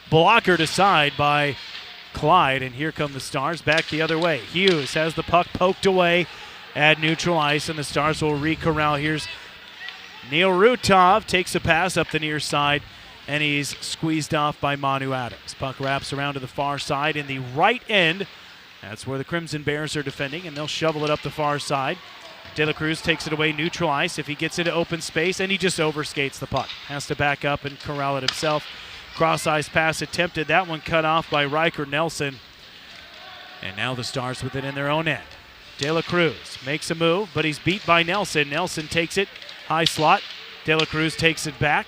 blockered aside by Clyde, and here come the Stars back the other way. Hughes has the puck poked away at neutral ice, and the Stars will re-corral. Here's Neil Rutov, takes a pass up the near side, and he's squeezed off by Manu Adams. Puck wraps around to the far side in the right end. That's where the Crimson Bears are defending, and they'll shovel it up the far side. De La Cruz takes it away neutral ice. If he gets into open space, and he just overskates the puck. Has to back up and corral it himself. Cross-ice pass attempted. That one cut off by Riker Nelson. And now the Stars with it in their own end. De La Cruz makes a move, but he's beat by Nelson. Nelson takes it, high slot. De La Cruz takes it back.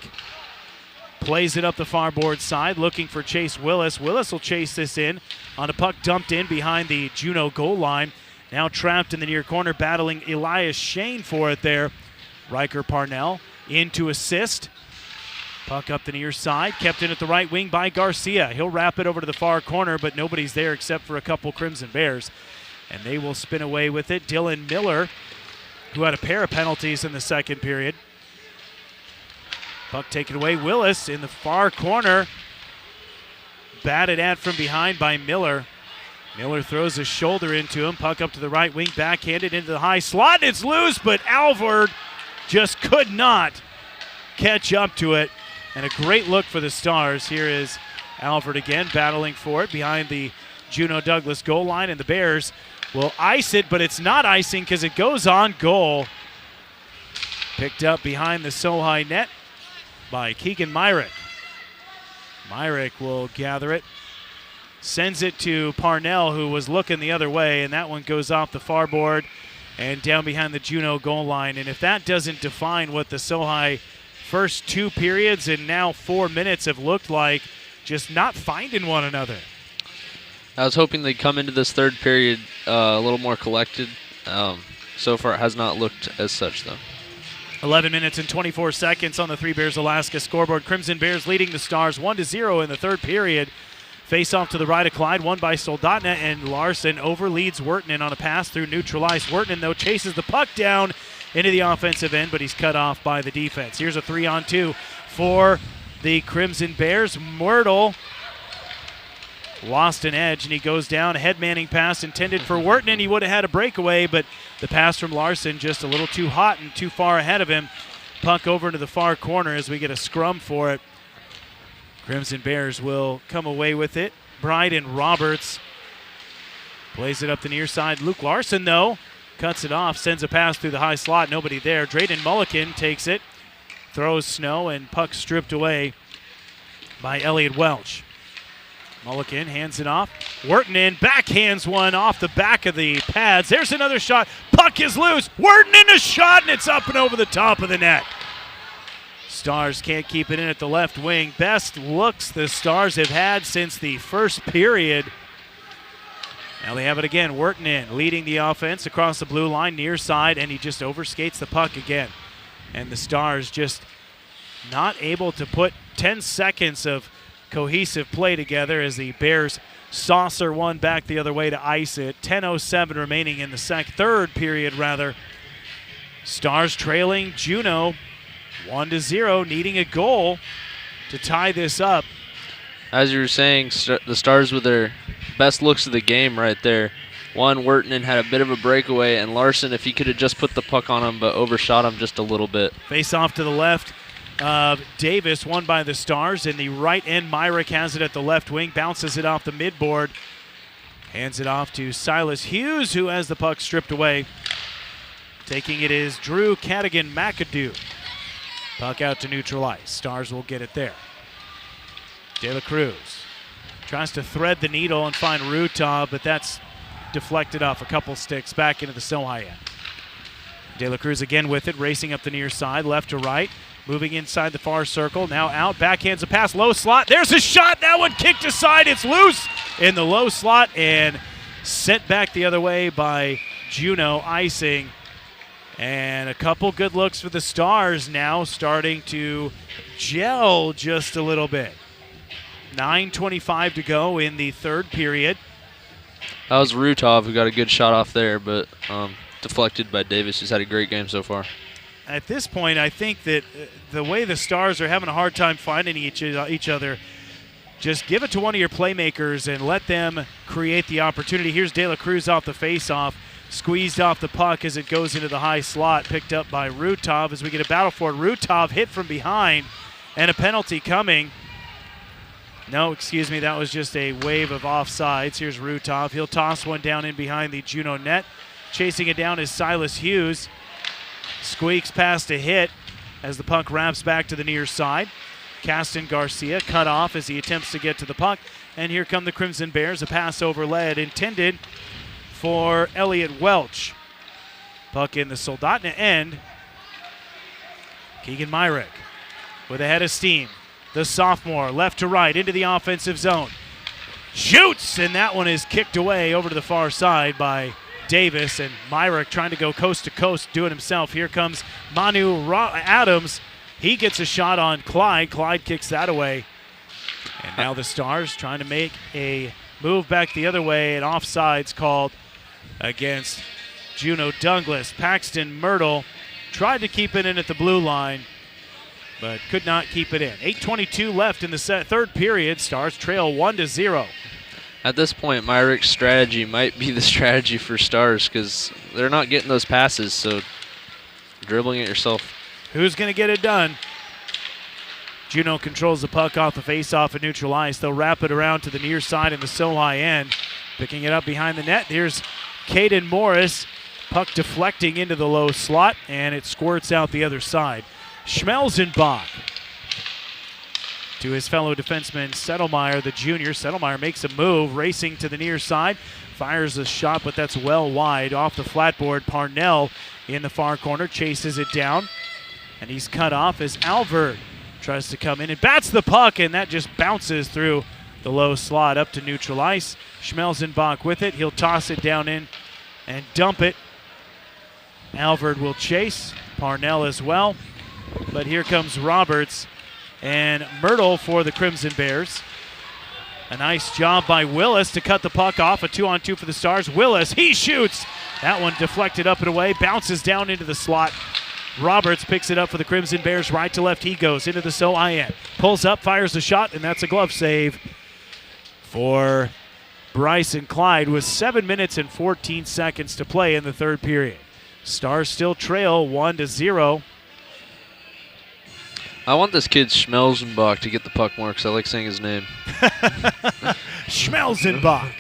Plays it up the far board side, looking for Chase Willis. Willis will chase this in on a puck dumped in behind the Juneau goal line. Now trapped in the near corner, battling Elias Shane for it there. Riker Parnell in to assist. Puck up the near side, kept in at the right wing by Garcia. He'll wrap it over to the far corner, but nobody's there except for a couple Crimson Bears. And they will spin away with it. Dylan Miller, who had a pair of penalties in the second period. Puck taken away. Willis in the far corner. batted at from behind by Miller. Miller throws his shoulder into him. Puck up to the right wing, backhanded into the high slot. It's loose, but Alvord just could not catch up to it. And a great look for the Stars. Here is Alvord again battling for it behind the Juneau Douglas goal line, and the Bears will ice it, but it's not icing because it goes on goal. Picked up behind the SOHI net by Keegan Myrick. Myrick will gather it, sends it to Parnell, who was looking the other way, and that one goes off the far board and down behind the Juneau goal line. And if that doesn't define what the SOHI first 2 periods and now 4 minutes have looked like, just not finding one another. I was hoping they'd come into this third period a little more collected. So far it has not looked as such, though. 11 minutes and 24 seconds on the Three Bears Alaska scoreboard. Crimson Bears leading the Stars 1-0 in the third period. Face off to the right of Clyde, won by Soldotna, and Larson overleads Wertinen on a pass through neutral ice. Wertinen, though, chases the puck down into the offensive end, but he's cut off by the defense. Here's a 3-on-2 for the Crimson Bears. Myrtle lost an edge, and he goes down. A head-manning pass intended for Wertinen. He would have had a breakaway, but the pass from Larson just a little too hot and too far ahead of him. Puck over into the far corner as we get a scrum for it. Crimson Bears will come away with it. Bryden Roberts plays it up the near side. Luke Larson, though, cuts it off, sends a pass through the high slot. Nobody there. Drayden Mulliken takes it, throws Snow, and puck stripped away by Elliott Welch. Mulliken hands it off. Wertinen backhands one off the back of the pads. There's another shot. Puck is loose. Wertinen a shot, and it's up and over the top of the net. Stars can't keep it in at the left wing. Best looks the Stars have had since the first period. Now they have it again. Wertinen leading the offense across the blue line, near side, and he just overskates the puck again. And the Stars just not able to put 10 seconds of cohesive play together as the Bears saucer one back the other way to ice it. 10:07 remaining in the third period. Stars trailing Juneau 1-0, needing a goal to tie this up. As you were saying, the Stars with their best looks of the game right there. One, Wertinen had a bit of a breakaway, and Larson, if he could have just put the puck on him, but overshot him just a little bit. Face off to the left. Davis won by the Stars. In the right end, Myrick has it at the left wing, bounces it off the midboard, hands it off to Silas Hughes, who has the puck stripped away. Taking it is Drew Cadigan-McAdoo. Puck out to neutral ice. Stars will get it there. De La Cruz tries to thread the needle and find Rutov, but that's deflected off a couple sticks back into the SOHI end. De La Cruz again with it, racing up the near side, left to right. Moving inside the far circle, now out, backhands a pass, low slot. There's a shot, that one kicked aside. It's loose in the low slot and sent back the other way by Juneau, icing. And a couple good looks for the Stars now starting to gel just a little bit. 9:25 to go in the third period. That was Rutov who got a good shot off there, but deflected by Davis, who's had a great game so far. At this point, I think that the way the Stars are having a hard time finding each other, just give it to one of your playmakers and let them create the opportunity. Here's De La Cruz off the faceoff, squeezed off the puck as it goes into the high slot, picked up by Rutov as we get a battle for it. Rutov hit from behind, and a penalty coming. No, excuse me, that was just a wave of offsides. Here's Rutov. He'll toss one down in behind the Juneau net. Chasing it down is Silas Hughes. Squeaks past a hit as the puck wraps back to the near side. Caston Garcia cut off as he attempts to get to the puck. And here come the Crimson Bears, a pass over lead intended for Elliott Welch. Puck in the Soldotna end. Keegan Myrick with a head of steam. The sophomore left to right into the offensive zone. Shoots, and that one is kicked away over to the far side by Davis, and Myrick trying to go coast to coast, do it himself. Here comes Manu Adams. He gets a shot on Clyde. Clyde kicks that away. And now the Stars trying to make a move back the other way, and offsides called against Juneau Douglas. Paxton Myrtle tried to keep it in at the blue line, but could not keep it in. 8:22 left in the third period. Stars trail 1-0. At this point, Myrick's strategy might be the strategy for Stars because they're not getting those passes, so dribbling it yourself. Who's going to get it done? Juneau controls the puck off the faceoff and neutral ice. They'll wrap it around to the near side in the SOHI end. Picking it up behind the net. Here's Caden Morris. Puck deflecting into the low slot, and it squirts out the other side. Schmelzenbach to his fellow defenseman Settlemeyer, the junior. Settlemeyer makes a move, racing to the near side. Fires a shot, but that's well wide. Off the flatboard, Parnell in the far corner chases it down. And he's cut off as Alvord tries to come in and bats the puck, and that just bounces through the low slot up to neutral ice. Schmelzenbach with it. He'll toss it down in and dump it. Alvord will chase. Parnell as well. But here comes Roberts and Myrtle for the Crimson Bears. A nice job by Willis to cut the puck off. A 2-on-2 for the Stars. Willis, he shoots. That one deflected up and away. Bounces down into the slot. Roberts picks it up for the Crimson Bears. Right to left he goes into the SOHI end. Pulls up, fires a shot, and that's a glove save for Bryson Clyde with 7 minutes and 14 seconds to play in the third period. Stars still trail 1-0. I want this kid Schmelzenbach to get the puck more because I like saying his name. Schmelzenbach,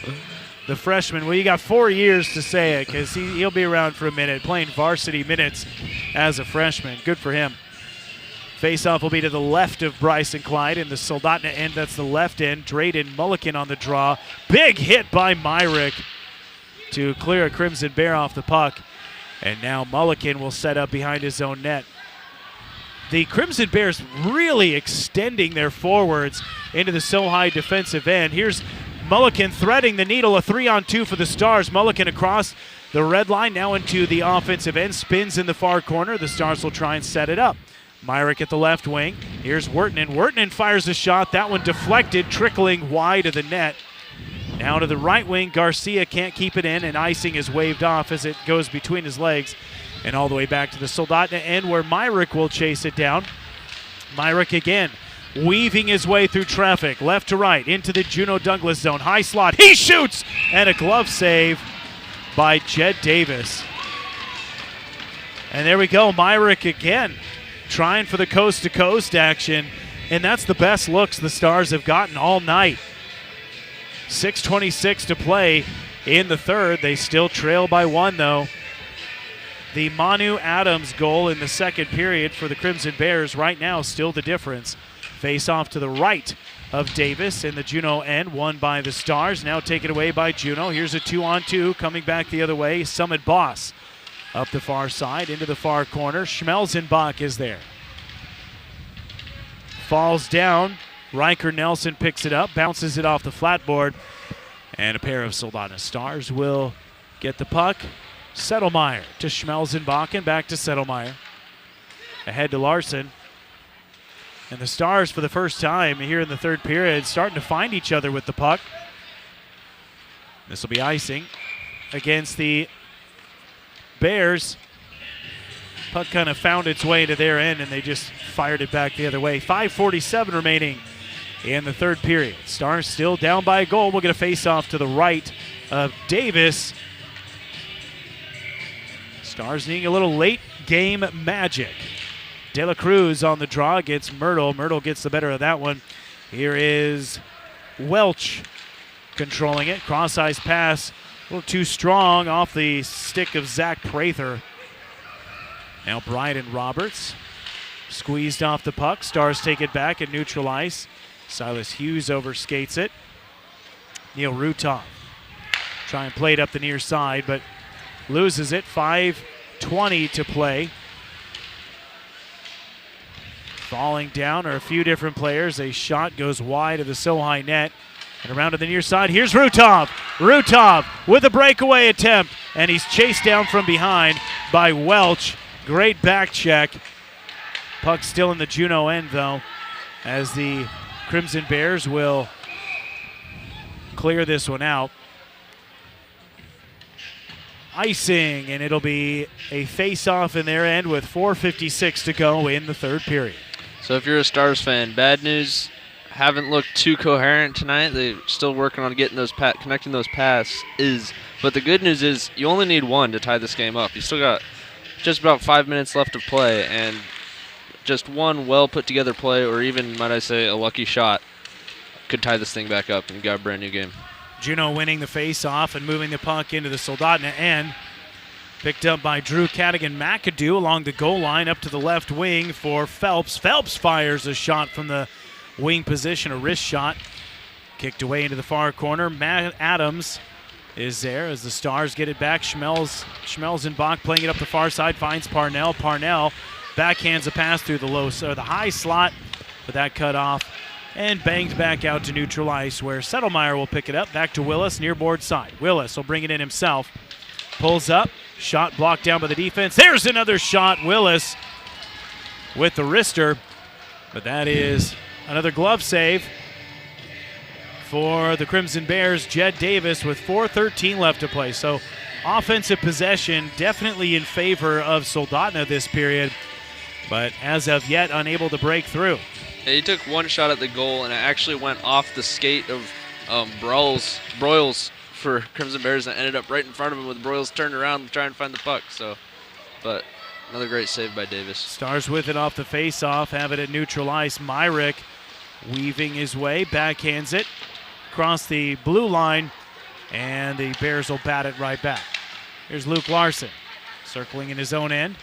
the freshman. Well, you got 4 years to say it because he'll be around for a minute, playing varsity minutes as a freshman. Good for him. Faceoff will be to the left of Bryson Clyde in the Soldotna end. That's the left end. Drayden Mulliken on the draw. Big hit by Myrick to clear a Crimson Bear off the puck. And now Mulliken will set up behind his own net. The Crimson Bears really extending their forwards into the SOHI defensive end. Here's Mulliken threading the needle, a 3-on-2 for the Stars. Mulliken across the red line, now into the offensive end, spins in the far corner. The Stars will try and set it up. Myrick at the left wing. Here's Wirtanen. Wirtanen fires a shot. That one deflected, trickling wide of the net. Now to the right wing. Garcia can't keep it in, and icing is waved off as it goes between his legs. And all the way back to the Soldotna end where Myrick will chase it down. Myrick again, weaving his way through traffic, left to right, into the Juneau Douglas zone. High slot, he shoots! And a glove save by Jed Davis. And there we go, Myrick again, trying for the coast-to-coast action. And that's the best looks the Stars have gotten all night. 6:26 to play in the third. They still trail by 1, though. The Manu Adams goal in the second period for the Crimson Bears right now still the difference. Face off to the right of Davis in the Juneau end, won by the Stars. Now taken away by Juneau. Here's a 2-on-2 coming back the other way. Summit Boss up the far side into the far corner. Schmelzenbach is there. Falls down. Riker Nelson picks it up, bounces it off the flatboard. And a pair of Soldotna Stars will get the puck. Settlemeyer to Schmelzenbach and back to Settlemeyer. Ahead to Larson. And the Stars, for the first time here in the third period, starting to find each other with the puck. This will be icing against the Bears. Puck kind of found its way to their end, and they just fired it back the other way. 5:47 remaining in the third period. Stars still down by a goal. We'll get a face-off to the right of Davis. Stars needing a little late game magic. De La Cruz on the draw against Myrtle. Myrtle gets the better of that one. Here is Welch controlling it. Cross-ice pass, a little too strong off the stick of Zach Prather. Now Bryden Roberts squeezed off the puck. Stars take it back at neutral ice. Silas Hughes overskates it. Neil Rutov try and play it up the near side, but loses it. 5:20 to play. Falling down are a few different players. A shot goes wide of the SOHI net. And around to the near side, here's Rutov. Rutov with a breakaway attempt, and he's chased down from behind by Welch. Great back check. Puck still in the Juneau end, though, as the Crimson Bears will clear this one out. Icing, and it'll be a face-off in their end with 4:56 to go in the third period. So if you're a Stars fan, bad news, haven't looked too coherent tonight. They're still working on getting those connecting those passes. But the good news is you only need one to tie this game up. You still got just about 5 minutes left of play, and just one well put together play, or even, might I say, a lucky shot could tie this thing back up and you got a brand new game. Juneau winning the face-off and moving the puck into the Soldotna end. Picked up by Drew Cadigan-McAdoo along the goal line up to the left wing for Phelps. Phelps fires a shot from the wing position, a wrist shot. Kicked away into the far corner. Matt Adams is there as the Stars get it back. Schmelzenbach playing it up the far side, finds Parnell. Parnell backhands a pass through the high slot, but that cut off and banged back out to neutral ice where Settlemeyer will pick it up. Back to Willis, near board side. Willis will bring it in himself. Pulls up, shot blocked down by the defense. There's another shot. Willis with the wrister, but that is another glove save for the Crimson Bears. Jed Davis with 4:13 left to play. So offensive possession definitely in favor of Soldotna this period, but as of yet unable to break through. Yeah, he took one shot at the goal, and it actually went off the skate of Broyles for Crimson Bears, and ended up right in front of him with Broyles turned around to try and find the puck. So, but another great save by Davis. Stars with it off the face-off, have it at neutral ice. Myrick weaving his way, backhands it across the blue line, and the Bears will bat it right back. Here's Luke Larson, circling in his own end.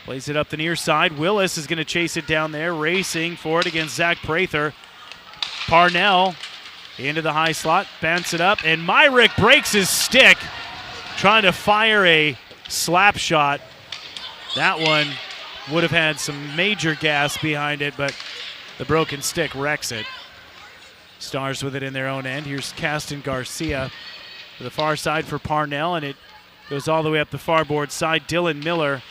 Plays it up the near side. Willis is going to chase it down there, racing for it against Zach Prather. Parnell into the high slot, bants it up, and Myrick breaks his stick, trying to fire a slap shot. That one would have had some major gas behind it, but the broken stick wrecks it. Stars with it in their own end. Here's Caston Garcia to the far side for Parnell, and it goes all the way up the far board side. Dylan Miller.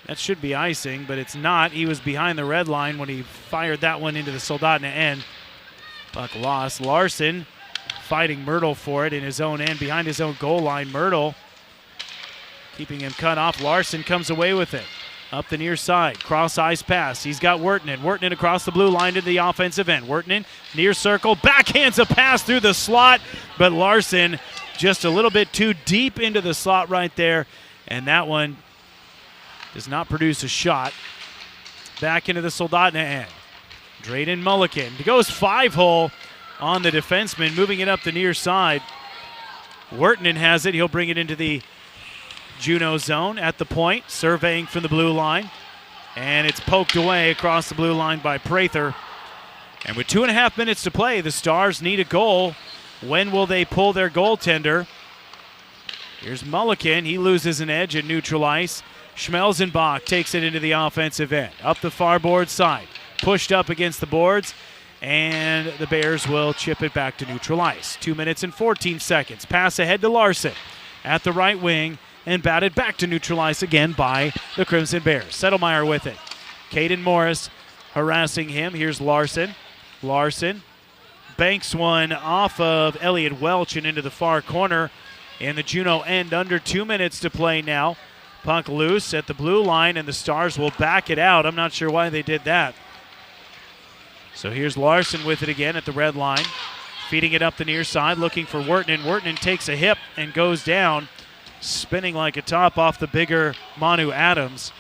That should be icing, but it's not. He was behind the red line when he fired that one into the Soldotna end. Puck lost. Larson fighting Myrtle for it in his own end, behind his own goal line. Myrtle keeping him cut off. Larson comes away with it. Up the near side, cross ice pass. He's got Wirtanen. Wirtanen across the blue line to the offensive end. Wirtanen near circle, backhands a pass through the slot, but Larson just a little bit too deep into the slot right there, and that one does not produce a shot. Back into the Soldotna end. Drayden Mulligan goes 5-hole on the defenseman, moving it up the near side. Wirtanen has it. He'll bring it into the Juneau zone at the point, surveying from the blue line. And it's poked away across the blue line by Prather. And with 2.5 minutes to play, the Stars need a goal. When will they pull their goaltender? Here's Mulligan. He loses an edge at neutral ice. Schmelzenbach takes it into the offensive end. Up the far board side. Pushed up against the boards. And the Bears will chip it back to neutral ice. 2 minutes and 14 seconds. Pass ahead to Larson at the right wing. And batted back to neutral ice again by the Crimson Bears. Settlemeyer with it. Caden Morris harassing him. Here's Larson. Larson banks one off of Elliott Welch and into the far corner. In the Juneau end, under 2 minutes to play now. Puck loose at the blue line, and the Stars will back it out. I'm not sure why they did that. So here's Larson with it again at the red line. Feeding it up the near side, looking for Wirtanen. Wirtanen takes a hip and goes down, spinning like a top off the bigger Manu Adams.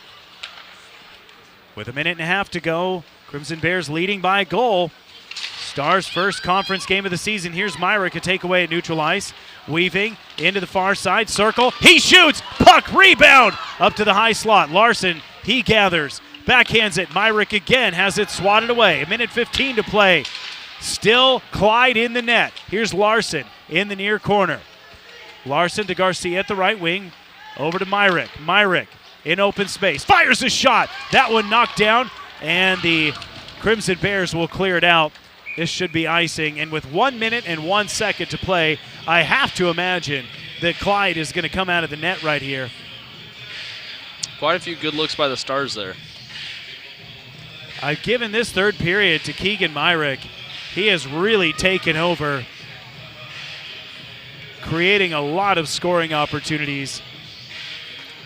With 1.5 minutes to go, Crimson Bears leading by a goal. Stars' first conference game of the season. Here's Myrick, a takeaway at neutral ice. Weaving into the far side circle. He shoots! Puck rebound! Up to the high slot. Larson, he gathers. Backhands it. Myrick again has it swatted away. 1:15 to play. Still Clyde in the net. Here's Larson in the near corner. Larson to Garcia at the right wing. Over to Myrick. Myrick in open space. Fires a shot. That one knocked down, and the Crimson Bears will clear it out. This should be icing. And with 1 minute and 1 second to play, I have to imagine that Clyde is going to come out of the net right here. Quite a few good looks by the Stars there. I've given this third period to Keegan Myrick. He has really taken over, creating a lot of scoring opportunities.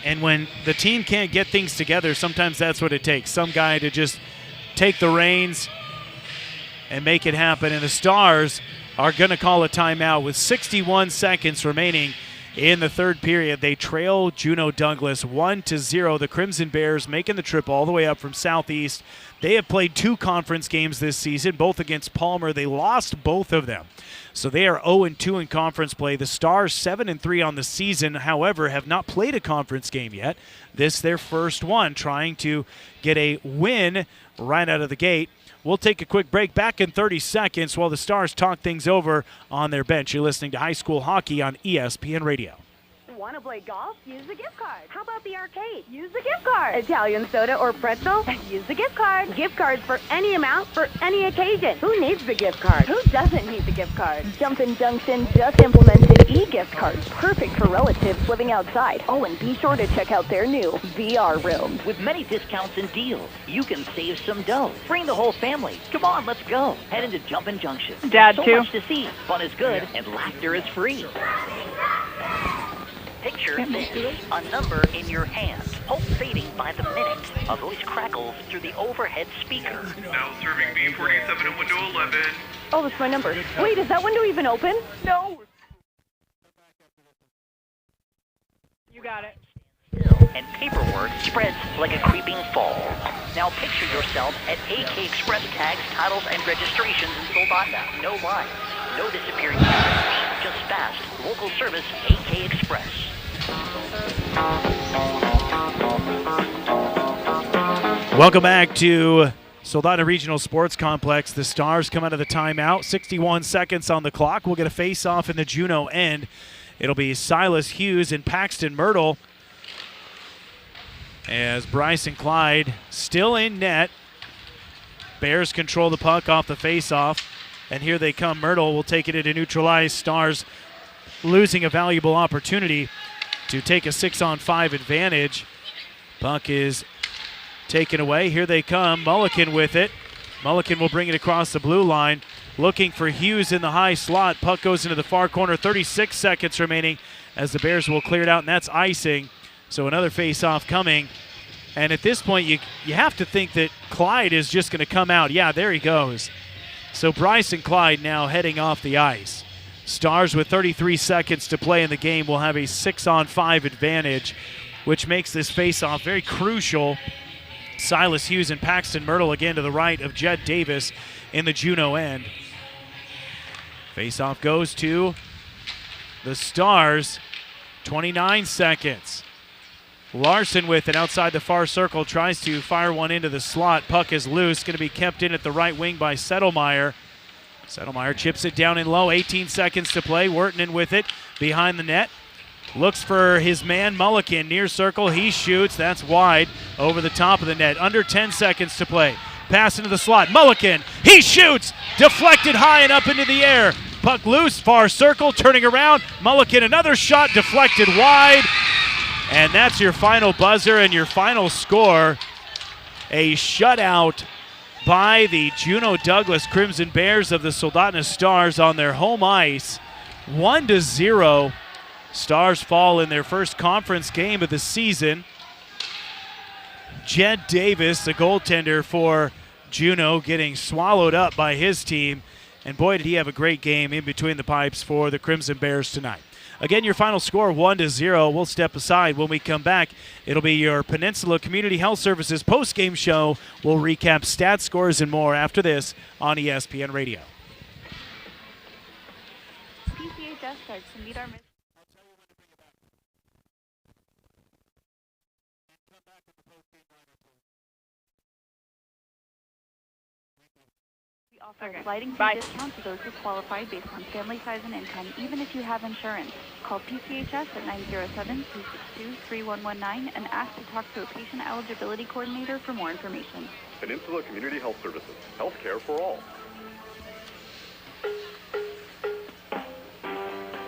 And when the team can't get things together, sometimes that's what it takes. Some guy to just take the reins and make it happen. And the Stars are going to call a timeout with 61 seconds remaining in the third period. They trail Juneau Douglas 1-0. The Crimson Bears making the trip all the way up from Southeast. They have played 2 conference games this season, both against Palmer. They lost both of them. So they are 0-2 in conference play. The Stars 7-3 on the season, however, have not played a conference game yet. This their first one, trying to get a win right out of the gate. We'll take a quick break, back in 30 seconds while the Stars talk things over on their bench. You're listening to High School Hockey on ESPN Radio. Want to play golf? Use the gift card. How about the arcade? Use the gift card. Italian soda or pretzel? Use the gift card. Gift cards for any amount for any occasion. Who needs the gift card? Who doesn't need the gift card? Jumpin' Junction just implemented e-gift cards, perfect for relatives living outside. Oh, and be sure to check out their new VR room. With many discounts and deals, you can save some dough. Bring the whole family. Come on, let's go. Head into Jumpin' Junction. Dad, so too. much to see. Fun is good, and laughter is free. Picture this, a number in your hand, pulse fading by the minute. A voice crackles through the overhead speaker. Now serving B47 at window 11. Oh, that's my number. Wait, is that window even open? No. You got it. And paperwork spreads like a creeping fall. Now picture yourself at AK Express tags, titles, and registrations in Soldotna. No lines, no disappearing characters, just fast, local service AK Express. Welcome back to Soldotna Regional Sports Complex. The Stars come out of the timeout. 61 seconds on the clock. We'll get a face-off in the Juneau end. It'll be Silas Hughes and Paxton Myrtle, as Bryce and Clyde still in net. Bears control the puck off the face-off, and here they come. Myrtle will take it into neutralize. Stars losing a valuable opportunity to take a 6-on-5 advantage. Puck is taken away. Here they come. Mulliken with it. Mulliken will bring it across the blue line, looking for Hughes in the high slot. Puck goes into the far corner. 36 seconds remaining as the Bears will clear it out, and that's icing. So another face-off coming. And at this point, you have to think that Clyde is just going to come out. Yeah, there he goes. So Bryce and Clyde now heading off the ice. Stars with 33 seconds to play in the game will have a 6-on-5 advantage, which makes this face-off very crucial. Silas Hughes and Paxton Myrtle again to the right of Jed Davis in the Juneau end. Face-off goes to the Stars. 29 seconds. Larson with it outside the far circle, tries to fire one into the slot. Puck is loose, going to be kept in at the right wing by Settlemeyer. Settlemeyer chips it down in low, 18 seconds to play. Wertinen with it behind the net. Looks for his man Mulliken, near circle, he shoots, that's wide, over the top of the net. Under 10 seconds to play. Pass into the slot, Mulliken, he shoots! Deflected high and up into the air. Puck loose, far circle, turning around. Mulliken, another shot, deflected wide. And that's your final buzzer and your final score. A shutout by the Juneau Douglas Crimson Bears of the Soldotna Stars on their home ice. 1-0. Stars fall in their first conference game of the season. Jed Davis, the goaltender for Juneau, getting swallowed up by his team. And boy, did he have a great game in between the pipes for the Crimson Bears tonight. Again, your final score, 1-0. We'll step aside. When we come back, it'll be your Peninsula Community Health Services post-game show. We'll recap stats, scores, and more after this on ESPN Radio. PCHS starts to meet our mission. We offer sliding fee discounts to those who qualify based on family size and income, even if you have insurance. Call PCHS at 907-262-3119 and ask to talk to a patient eligibility coordinator for more information. Peninsula Community Health Services. Health care for all.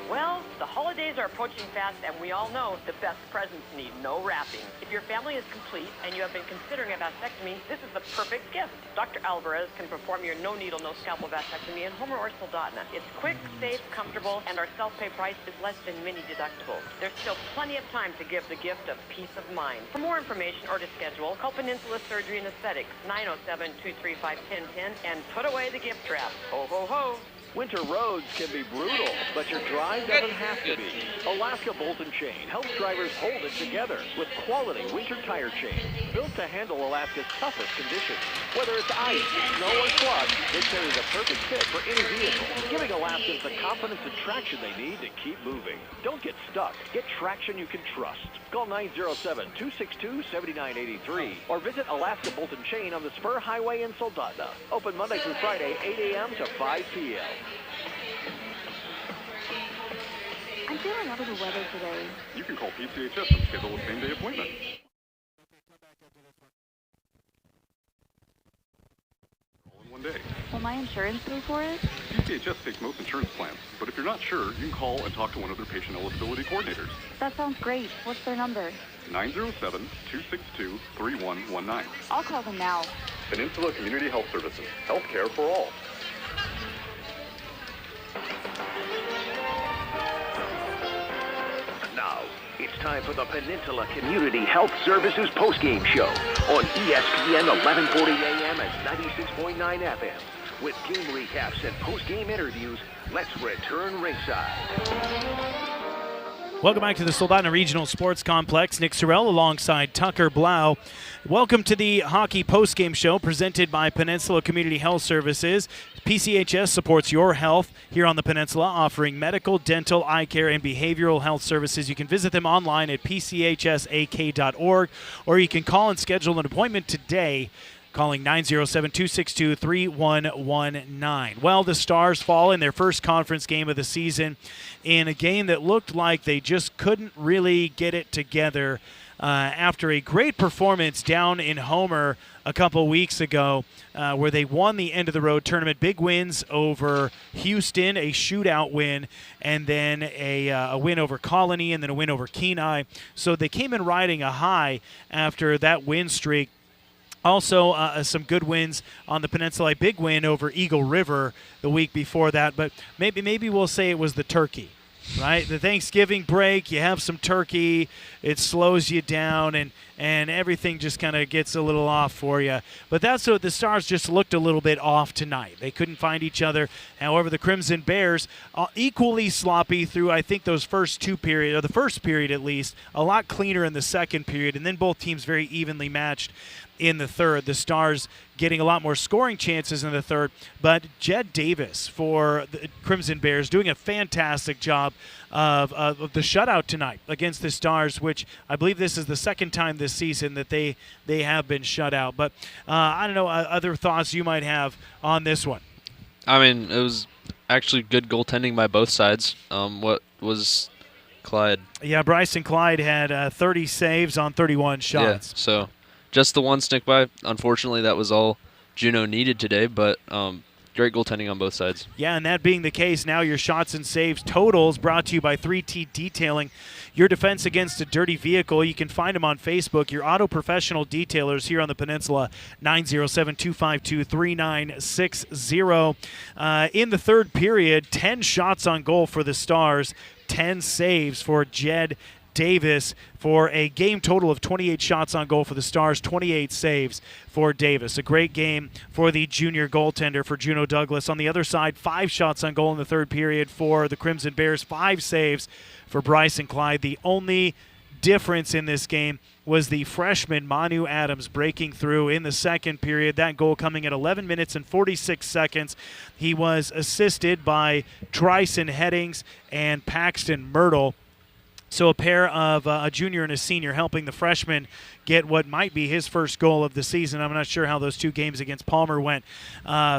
Well, the holidays are approaching fast, and we all know the best presents need no wrapping. If your family is complete and you have been considering a vasectomy, this is the perfect gift. Dr. Alvarez can perform your no-needle, no-scalpel vasectomy in Homer or Soldotna. It's quick, safe, comfortable, and our self-pay price is less than many deductibles. There's still plenty of time to give the gift of peace of mind. For more information or to schedule, call Peninsula Surgery and Aesthetics, 907-235-1010, and put away the gift wrap. Ho, ho, ho. Winter roads can be brutal, but your drive doesn't have to be. Alaska Bolt & Chain helps drivers hold it together with quality winter tire chains built to handle Alaska's toughest conditions. Whether it's ice, snow, or slush, they carry the perfect fit for any vehicle, giving Alaskans the confidence and traction they need to keep moving. Don't get stuck. Get traction you can trust. Call 907-262-7983 or visit Alaska Bolt & Chain on the Spur Highway in Soldotna. Open Monday through Friday, 8 a.m. to 5 p.m. I'm feeling under the weather today. You can call PCHS and schedule a same-day appointment. All in one day. Will my insurance pay for it? PCHS takes most insurance plans, but if you're not sure, you can call and talk to one of their patient eligibility coordinators. That sounds great. What's their number? 907-262-3119. I'll call them now. Peninsula Community Health Services. Health care for all. Now, it's time for the Peninsula Community Health Services postgame show on ESPN 1140 AM and 96.9 FM. With game recaps and postgame interviews, let's return ringside. Welcome back to the Soldotna Regional Sports Complex. Nick Sorrell alongside Tucker Blau. Welcome to the hockey postgame show presented by Peninsula Community Health Services. PCHS supports your health here on the Peninsula, offering medical, dental, eye care, and behavioral health services. You can visit them online at pchsak.org, or you can call and schedule an appointment today, calling 907-262-3119. Well, the Stars fall in their first conference game of the season in a game that looked like they just couldn't really get it together after a great performance down in Homer a couple weeks ago where they won the end-of-the-road tournament. Big wins over Houston, a shootout win, and then a win over Colony, and then a win over Kenai. So they came in riding a high after that win streak. Also, some good wins on the Peninsula. A big win over Eagle River the week before that, but maybe we'll say it was the turkey, right? The Thanksgiving break, you have some turkey, it slows you down, and everything just kind of gets a little off for you. But that's what the Stars just looked a little bit off tonight. They couldn't find each other. However, the Crimson Bears, equally sloppy through, I think, those first two periods, or the first period at least, a lot cleaner in the second period, and then both teams very evenly matched in the third. The Stars getting a lot more scoring chances in the third, but Jed Davis for the Crimson Bears doing a fantastic job of the shutout tonight against the Stars, which I believe this is the second time this season that they have been shut out. But I don't know, other thoughts you might have on this one. I mean, it was actually good goaltending by both sides. What was Clyde? Yeah, Bryson Clyde had 30 saves on 31 shots. Yeah, so just the one stick by. Unfortunately, that was all Juneau needed today, but great goaltending on both sides. Yeah, and that being the case, now your shots and saves totals brought to you by 3T Detailing. Your defense against a dirty vehicle. You can find them on Facebook. Your auto professional detailers here on the Peninsula, 907-252-3960. In the third period, 10 shots on goal for the Stars, 10 saves for Jed Davis, for a game total of 28 shots on goal for the Stars, 28 saves for Davis. A great game for the junior goaltender for Juneau Douglas. On the other side, 5 shots on goal in the third period for the Crimson Bears, 5 saves for Bryson Clyde. The only difference in this game was the freshman Manu Adams breaking through in the second period. That goal coming at 11 minutes and 46 seconds. He was assisted by Tryson Headings and Paxton Myrtle. So a pair of a junior and a senior helping the freshman get what might be his first goal of the season. I'm not sure how those two games against Palmer went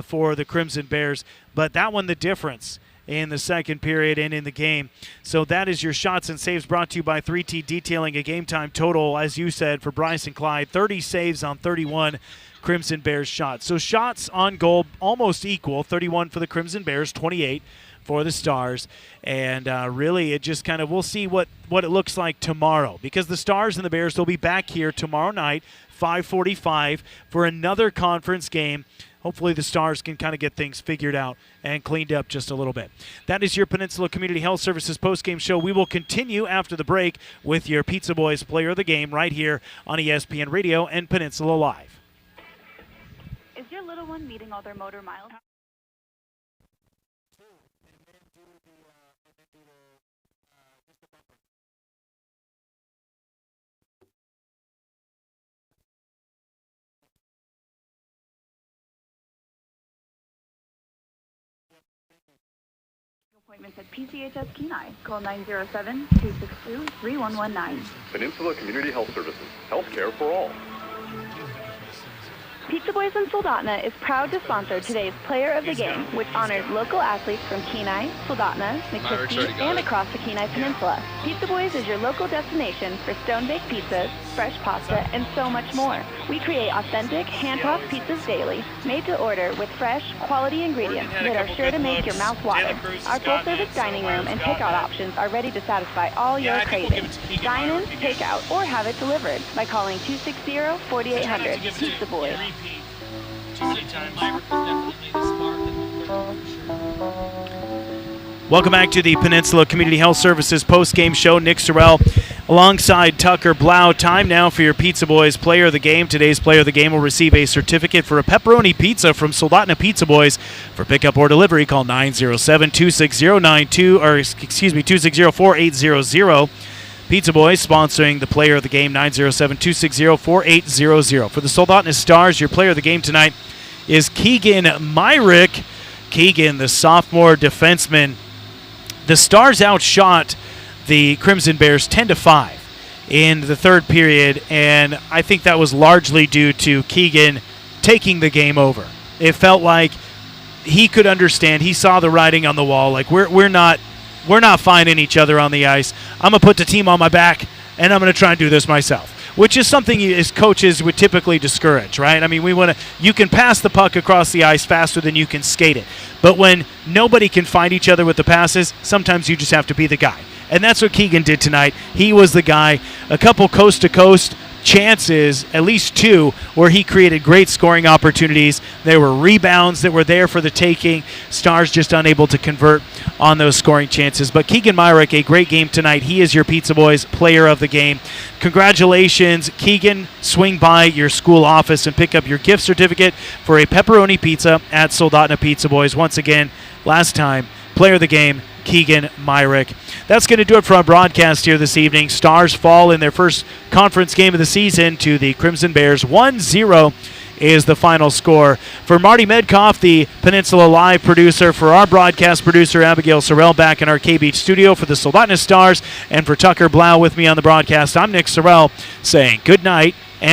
for the Crimson Bears, but that one the difference in the second period and in the game. So that is your shots and saves brought to you by 3T Detailing. A game time total, as you said, for Bryson Clyde, 30 saves on 31 Crimson Bears shots. So shots on goal almost equal, 31 for the Crimson Bears, 28 for the Stars. And really, it just kind of, we'll see what it looks like tomorrow, because the Stars and the Bears will be back here tomorrow night, 5:45, for another conference game. Hopefully the Stars can kind of get things figured out and cleaned up just a little bit. That is your Peninsula Community Health Services postgame show. We will continue after the break with your Pizza Boys Player of the Game right here on ESPN Radio and Peninsula Live. Is your little one meeting all their motor miles? Appointments at PCHS Kenai. Call 907-262-3119. Peninsula Community Health Services. Healthcare for all. Pizza Boys in Soldotna is proud to sponsor today's Player of the Game, which honors local athletes from Kenai, Soldotna, McKiskey, and across the Kenai Peninsula. Pizza Boys is your local destination for stone-baked pizzas, fresh pasta, and so much more. We create authentic, hand-tossed pizzas daily, made to order with fresh, quality ingredients that are sure to make your mouth water. Our full-service dining room and takeout options are ready to satisfy all your cravings. Dine in, take out, or have it delivered by calling 260-4800. Pizza Boys. Welcome back to the Peninsula Community Health Services post-game show. Nick Sorrell alongside Tucker Blau. Time now for your Pizza Boys Player of the Game. Today's Player of the Game will receive a certificate for a pepperoni pizza from Soldotna Pizza Boys. For pickup or delivery, call 260-4800. Pizza Boys sponsoring the Player of the Game, 907-260-4800. For the Soldotna Stars, your Player of the Game tonight is Keegan Myrick. Keegan, the sophomore defenseman. The Stars outshot the Crimson Bears 10-5 in the third period, and I think that was largely due to Keegan taking the game over. It felt like he could understand. He saw the writing on the wall. Like, we're not finding each other on the ice. I'm going to put the team on my back, and I'm going to try and do this myself, which is something as coaches would typically discourage, right? I mean, you can pass the puck across the ice faster than you can skate it. But when nobody can find each other with the passes, sometimes you just have to be the guy. And that's what Keegan did tonight. He was the guy. A couple coast-to-coast chances, at least two, where he created great scoring opportunities. There were rebounds that were there for the taking. Stars just unable to convert on those scoring chances. But Keegan Myrick, a great game tonight. He is your Pizza Boys Player of the Game. Congratulations, Keegan. Swing by your school office and pick up your gift certificate for a pepperoni pizza at Soldotna Pizza Boys. Once again, last time, Player of the Game, Keegan Myrick. That's going to do it for our broadcast here this evening. Stars fall in their first conference game of the season to the Crimson Bears. 1-0 is the final score. For Marty Medkoff, the Peninsula Live producer, for our broadcast producer, Abigail Sorrell, back in our K-Beach studio, for the Soldotna Stars, and for Tucker Blau with me on the broadcast, I'm Nick Sorrell saying good night.